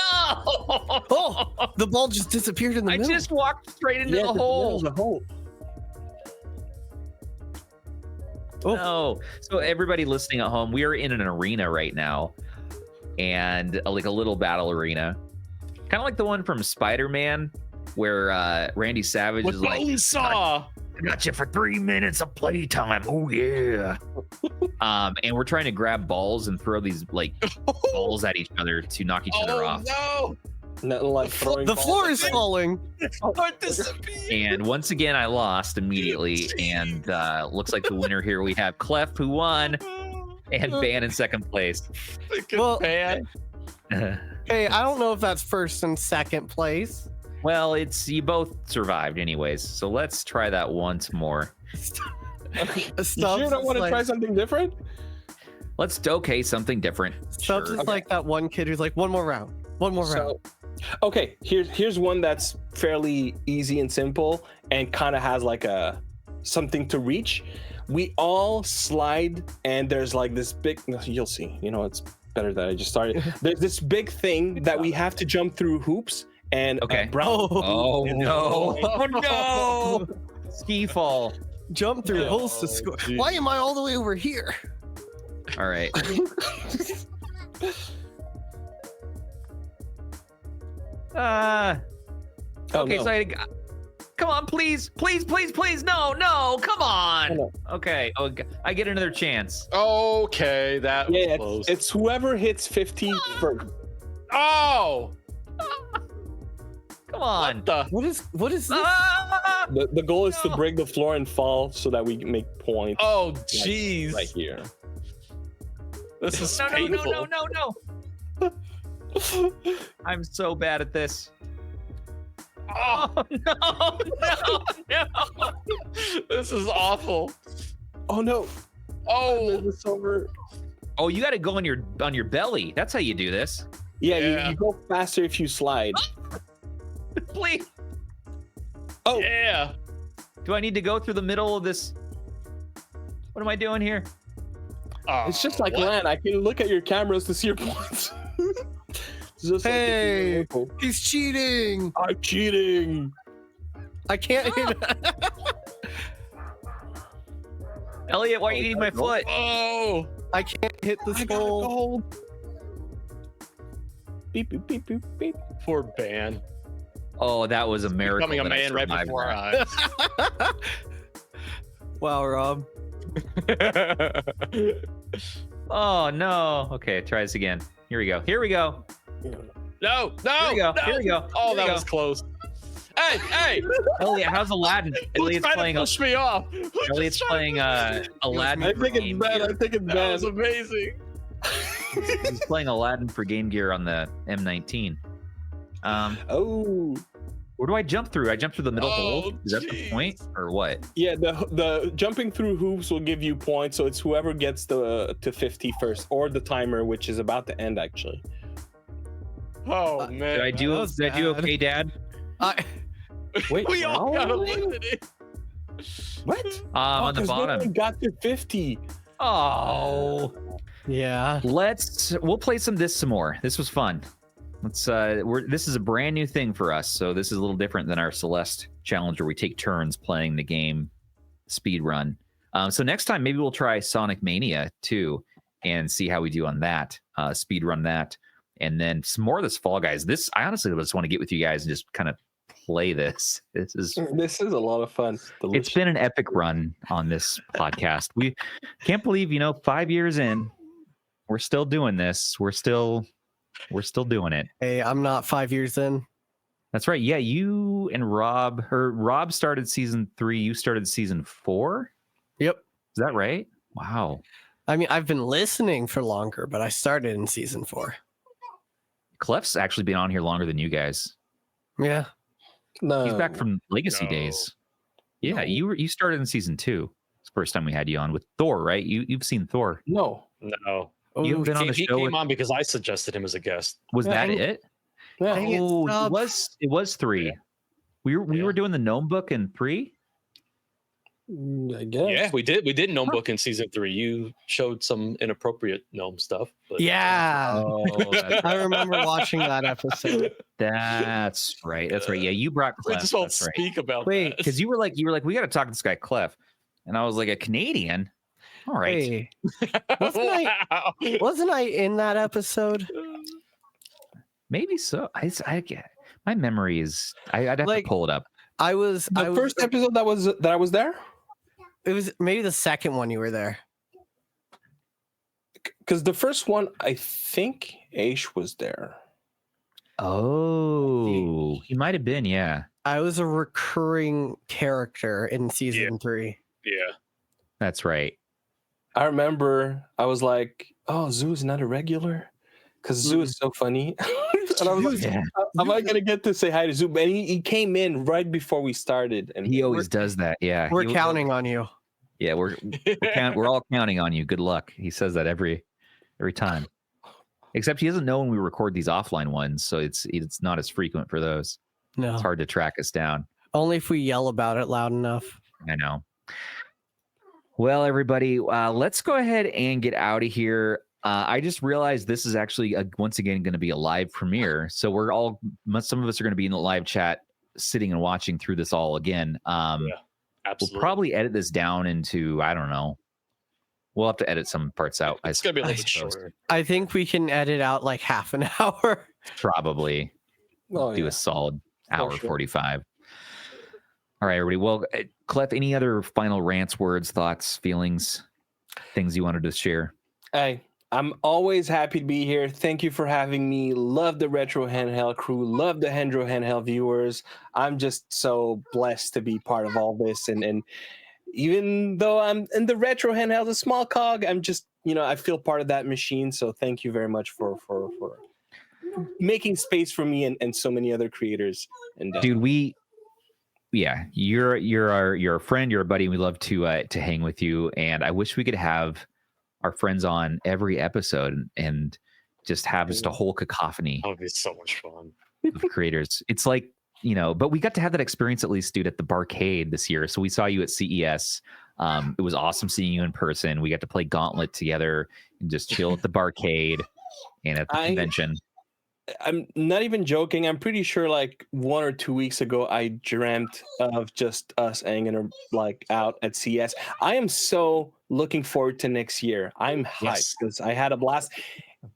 Oh, the ball just disappeared in the I middle. just walked straight into Yeah, the hole. there's a hole. Oh. No. So everybody listening at home, we are in an arena right now, and like a little battle arena, kind of like the one from Spider-Man, where Randy Savage With is like, Bonesaw. "I got you for 3 minutes of playtime." Oh yeah. And we're trying to grab balls and throw these like balls at each other to knock each other Oh off. no! Nothing like throwing The balls floor at is things. falling. Oh, it disappeared. And once again, I lost immediately. And looks like the winner here we have Klef, who won, and Ban in second place. Well- Pan. Hey, I don't know if that's first and second place. Well, it's you both survived anyways. So let's try that once more. You Stubbs sure don't is want to like, try something different? Let's something different. Stubbs Sure. is like that one kid who's like, one more round. One more round. So, okay, here's one that's fairly easy and simple, and kind of has like a something to reach. We all slide, and there's like this big. You'll see. You know, it's better that I just started. There's this big thing that we have to jump through hoops, and Okay. brown. Oh no! Oh, no! Ski fall. Jump through Oh, holes to score. geez. Why am I all the way over here? All right. Oh, Okay, no. so come on, please, please, please, please, no, come on. No. Okay, I get another chance. Okay, that was Yeah, close. it's whoever hits 50 first. Oh! Come on. What the? What is this? Ah! The goal is to No. break the floor and fall so that we can make points Oh, jeez. right here. This is No, painful. no. I'm so bad at this. Oh, No. this is awful. Oh no! Oh, It's over. Oh, you got to go on your belly. That's how you do this. Yeah, Yeah. You go faster if you slide. Please. Oh, yeah. Do I need to go through the middle of this? What am I doing here? Oh, it's just like what? land. I can look at your cameras to see your points. It's just Hey. like if He's cheating. I'm cheating. I can't hit. Elliot, why are you eating my foot? Oh, I can't hit this I got a goal. goal. Beep beep beep beep beep. poor Ban. Oh, that was a miracle. Becoming a that I man right survived before that. our eyes. Wow, Rob. Oh no. Okay, try this again. Here we go. No, no, Here we go. no. Here we go. Oh, Here we that go. was close. Hey, Elliot, how's Aladdin? who's Elliot's trying playing. to push me off? Elliot's playing Aladdin. I for think it's Game bad. Gear. I think it's That bad. was amazing. He's playing Aladdin for Game Gear on the M19. Oh, Where do I jump through? I jump through the middle Oh, hole. Is that the jeez. point or what? yeah. The jumping through hoops will give you points. So it's whoever gets to 50 first, or the timer, which is about to end actually. Oh man. Did I do? that was Did I do bad. okay, Dad? I Wait, We all got really? eliminated. What? On the 'Cause no bottom. one got to 50. Oh, Yeah. we'll play some more. This was fun. This is a brand new thing for us, so this is a little different than our Celeste challenge where we take turns playing the game speed run. So next time maybe we'll try Sonic Mania too and see how we do on that. Speed run that, and then some more of this Fall Guys. I honestly just want to get with you guys and just kind of play this. This is a lot of fun. It's been an epic run on this podcast. We can't believe 5 years in, we're still doing this. We're still doing it. Hey, I'm not 5 years in. That's right. Yeah, you and Rob started season 3. You started season 4. Yep. Is that right? Wow. I mean, I've been listening for longer, but I started in season 4. Klef's actually been on here longer than you guys. Yeah. No. He's back from Legacy No. days. Yeah, No. you started in season 2. It's the first time we had you on with Thor, right? You've seen Thor. No. No. You've been on the He show. came on because I suggested him as a guest. Was Yeah, that it? Yeah. Dang it, Oh, Stubbs. it was 3. Yeah. We Yeah. were doing the Gnome book in 3. I guess. Yeah, we did Gnome Book in season 3. You showed some inappropriate gnome stuff. But Yeah. Oh, I remember watching that episode. that's right. That's right. Yeah, you brought we Klef. just won't That's right. speak about Wait, that. Because you were like, we got to talk to this guy Klef, and I was like, a Canadian. All right. Hey, Wow. wasn't I in that episode? Maybe so. I get my memory is. I'd have Like, to pull it up. I was. The I was, first episode that I was there? It was maybe the second one you were there. Because the first one, I think Aish was there. Oh, he might have been. Yeah, I was a recurring character in season 3. Yeah. that's right. I remember I was like, oh, Zoo is not a regular? Because Zoo is so funny. And I was like, Yeah. am I going to get to say hi to Zoo? And he came in right before we started. And He always does that. Yeah, We're counting on you. Yeah, we're all counting on you. Good luck. He says that every time. Except he doesn't know when we record these offline ones, so it's not as frequent for those. No, It's hard to track us down. only if we yell about it loud enough. I know. Well, everybody, let's go ahead and get out of here. I just realized this is actually once again going to be a live premiere, so some of us are going to be in the live chat, sitting and watching through this all again. Absolutely. We'll probably edit this down into, I don't know. We'll have to edit some parts out. It's gonna be a little I bit suppose. shorter. I think we can edit out like half an hour. Probably Oh, do yeah. a solid hour sure. 45. All right, everybody. Well, Klef, any other final rants, words, thoughts, feelings, things you wanted to share? Hey, I'm always happy to be here. Thank you for having me. Love the Retro Handheld crew. Love the Hendro Handheld viewers. I'm just so blessed to be part of all this. And even though I'm in the Retro Handheld, a small cog, I'm just, I feel part of that machine. So thank you very much for making space for me and so many other creators. And Dude, you're a friend, you're a buddy. We love to hang with you, and I wish we could have our friends on every episode and just have just a whole cacophony That would be so much fun. of creators. It's like, but we got to have that experience at least, dude, at the Barcade this year. So we saw you at CES. It was awesome seeing you in person. We got to play Gauntlet together and just chill at the Barcade and at the convention. I'm not even joking. I'm pretty sure like 1 or 2 weeks ago, I dreamt of just us hanging out at CS. I am so looking forward to next year. I'm hyped because I had a blast,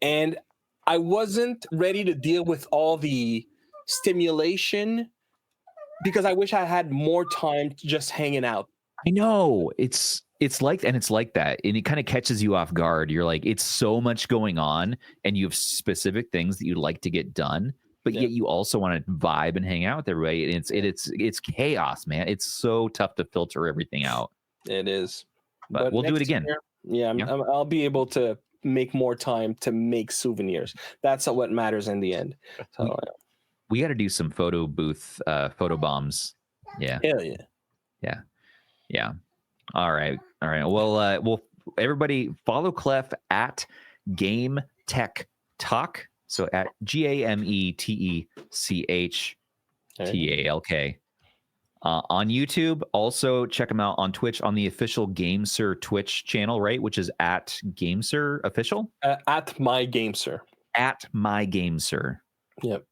and I wasn't ready to deal with all the stimulation because I wish I had more time to just hanging out. I know it's like that, and it kind of catches you off guard. You're like, it's so much going on, and you have specific things that you'd like to get done, but yet you also want to vibe and hang out with everybody. And it's chaos, man. It's so tough to filter everything out. It is, but we'll do it next again. year, I'll be able to make more time to make souvenirs. That's what matters in the end. So, We got to do some photo booth, photo bombs. Yeah. hell yeah. Yeah. All right. Well, everybody follow Klef at GameTechTalk. So at GameTechTalk. on YouTube. Also, check him out on Twitch on the official GameSir Twitch channel, right? Which is at GameSir Official. At my GameSir. At my GameSir. Yep.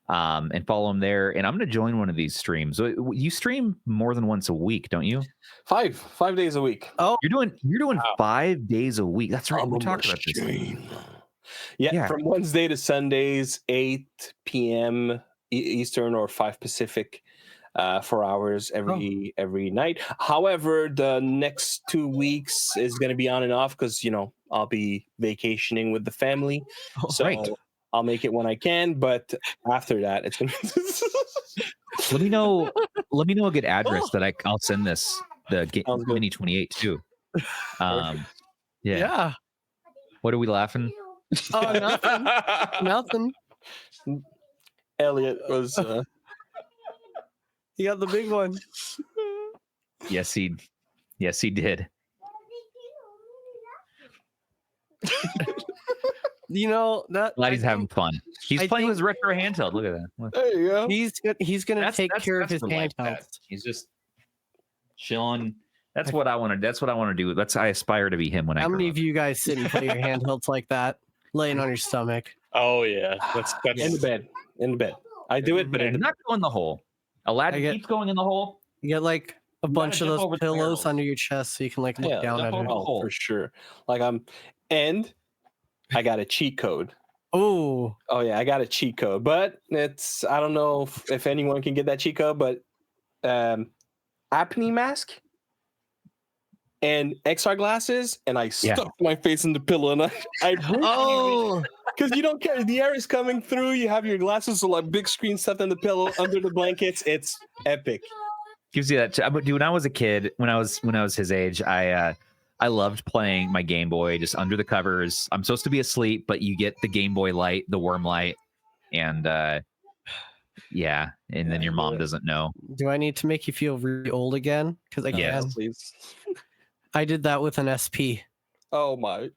And follow him there. And I'm going to join one of these streams. You stream more than once a week, don't you? 5 days a week. Oh, You're doing Wow. 5 days a week. That's right. I'm We a talked about this. machine. Yeah, Yeah. from Wednesday to Sundays, 8 p.m. Eastern or 5 Pacific, 4 hours every night. However, the next 2 weeks is going to be on and off because I'll be vacationing with the family. So right. I'll make it when I can, but after that, it's gonna. Let me know a good address that I'll send the Sounds good. Mini 28 to. yeah. What are we laughing? Oh, nothing. Nothing. Elliot was. You got the big one. Yes, he did. Glad he's having fun. He's I playing think- his retro handheld. Look at that. There you go. He's gonna take care of his for life, handhelds. Pat. He's just chilling. That's what I want to. That's what I want to do. I aspire to be him when I How grow many up. of you guys sit and play your handhelds like that, laying on your stomach? Oh yeah, that's In the bed. In the bed. I do it, but in the Not go in the hole. Aladdin keeps going in the hole. You get like a bunch of jump over those the pillows barrels. under your chest so you can like look down jump at over it. the hole. for sure. And I got a cheat code. Oh, Oh yeah, I got a cheat code, but I don't know if anyone can get that cheat code, but apnea mask and XR glasses, and I stuck my face in the pillow, and I because you don't care, the air is coming through. You have your glasses, so like big screen stuff in the pillow under the blankets. It's epic. Gives you that. Dude, when I was a kid, when I was his age, I loved playing my Game Boy just under the covers. I'm supposed to be asleep, but you get the Game Boy light, the worm light, and and then your mom doesn't know. do I need to make you feel really old again? Because I can. Yes. Please. I did that with an SP. Oh my.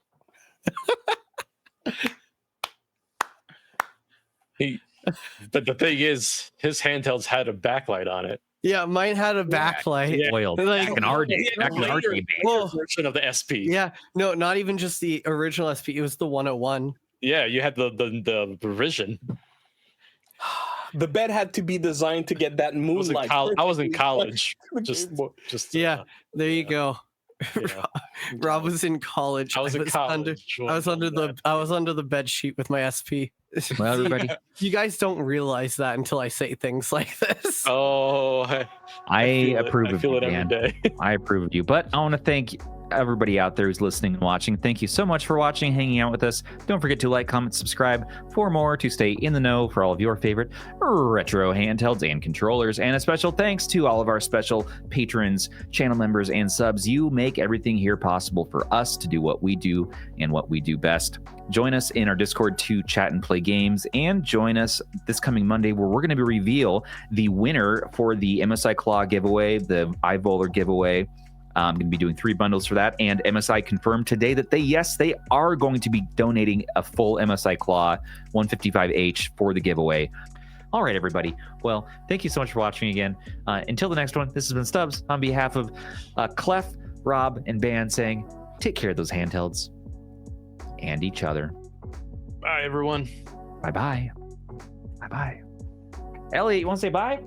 But the thing is, his handhelds had a backlight on it. Yeah, mine had a backlight. Yeah. Oiled. Like- Back in our day. Back in our day. Well, Version of the SP. yeah, no, not even just the original SP. It was the 101. Yeah, you had the revision. The bed had to be designed to get that moonlight. I was in college. Just Yeah, there you go. yeah. Rob was in college. I was in Under, college. I was under the bed sheet with my SP. Well, everybody, You guys don't realize that until I say things like this. Oh, I feel it. approve I of feel you, it every Dan. day. I approve of you. But I want to thank everybody out there who's listening and watching. Thank you so much for watching, hanging out with us. Don't forget to like, comment, subscribe for more to stay in the know for all of your favorite retro handhelds and controllers. And a special thanks to all of our special patrons, channel members, and subs. You make everything here possible for us to do what we do and what we do best. Join us in our Discord to chat and play games, and join us this coming Monday where we're going to reveal the winner for the MSI Claw giveaway, the iBowler giveaway. I'm going to be doing 3 bundles for that, and MSI confirmed today that they are going to be donating a full MSI Claw 155H for the giveaway. All right, everybody. Well, thank you so much for watching again. Until the next one, this has been Stubbs on behalf of Klef, Rob, and Ban saying, take care of those handhelds and each other. Bye, everyone. Bye-bye. Bye-bye. Elliot, you want to say bye?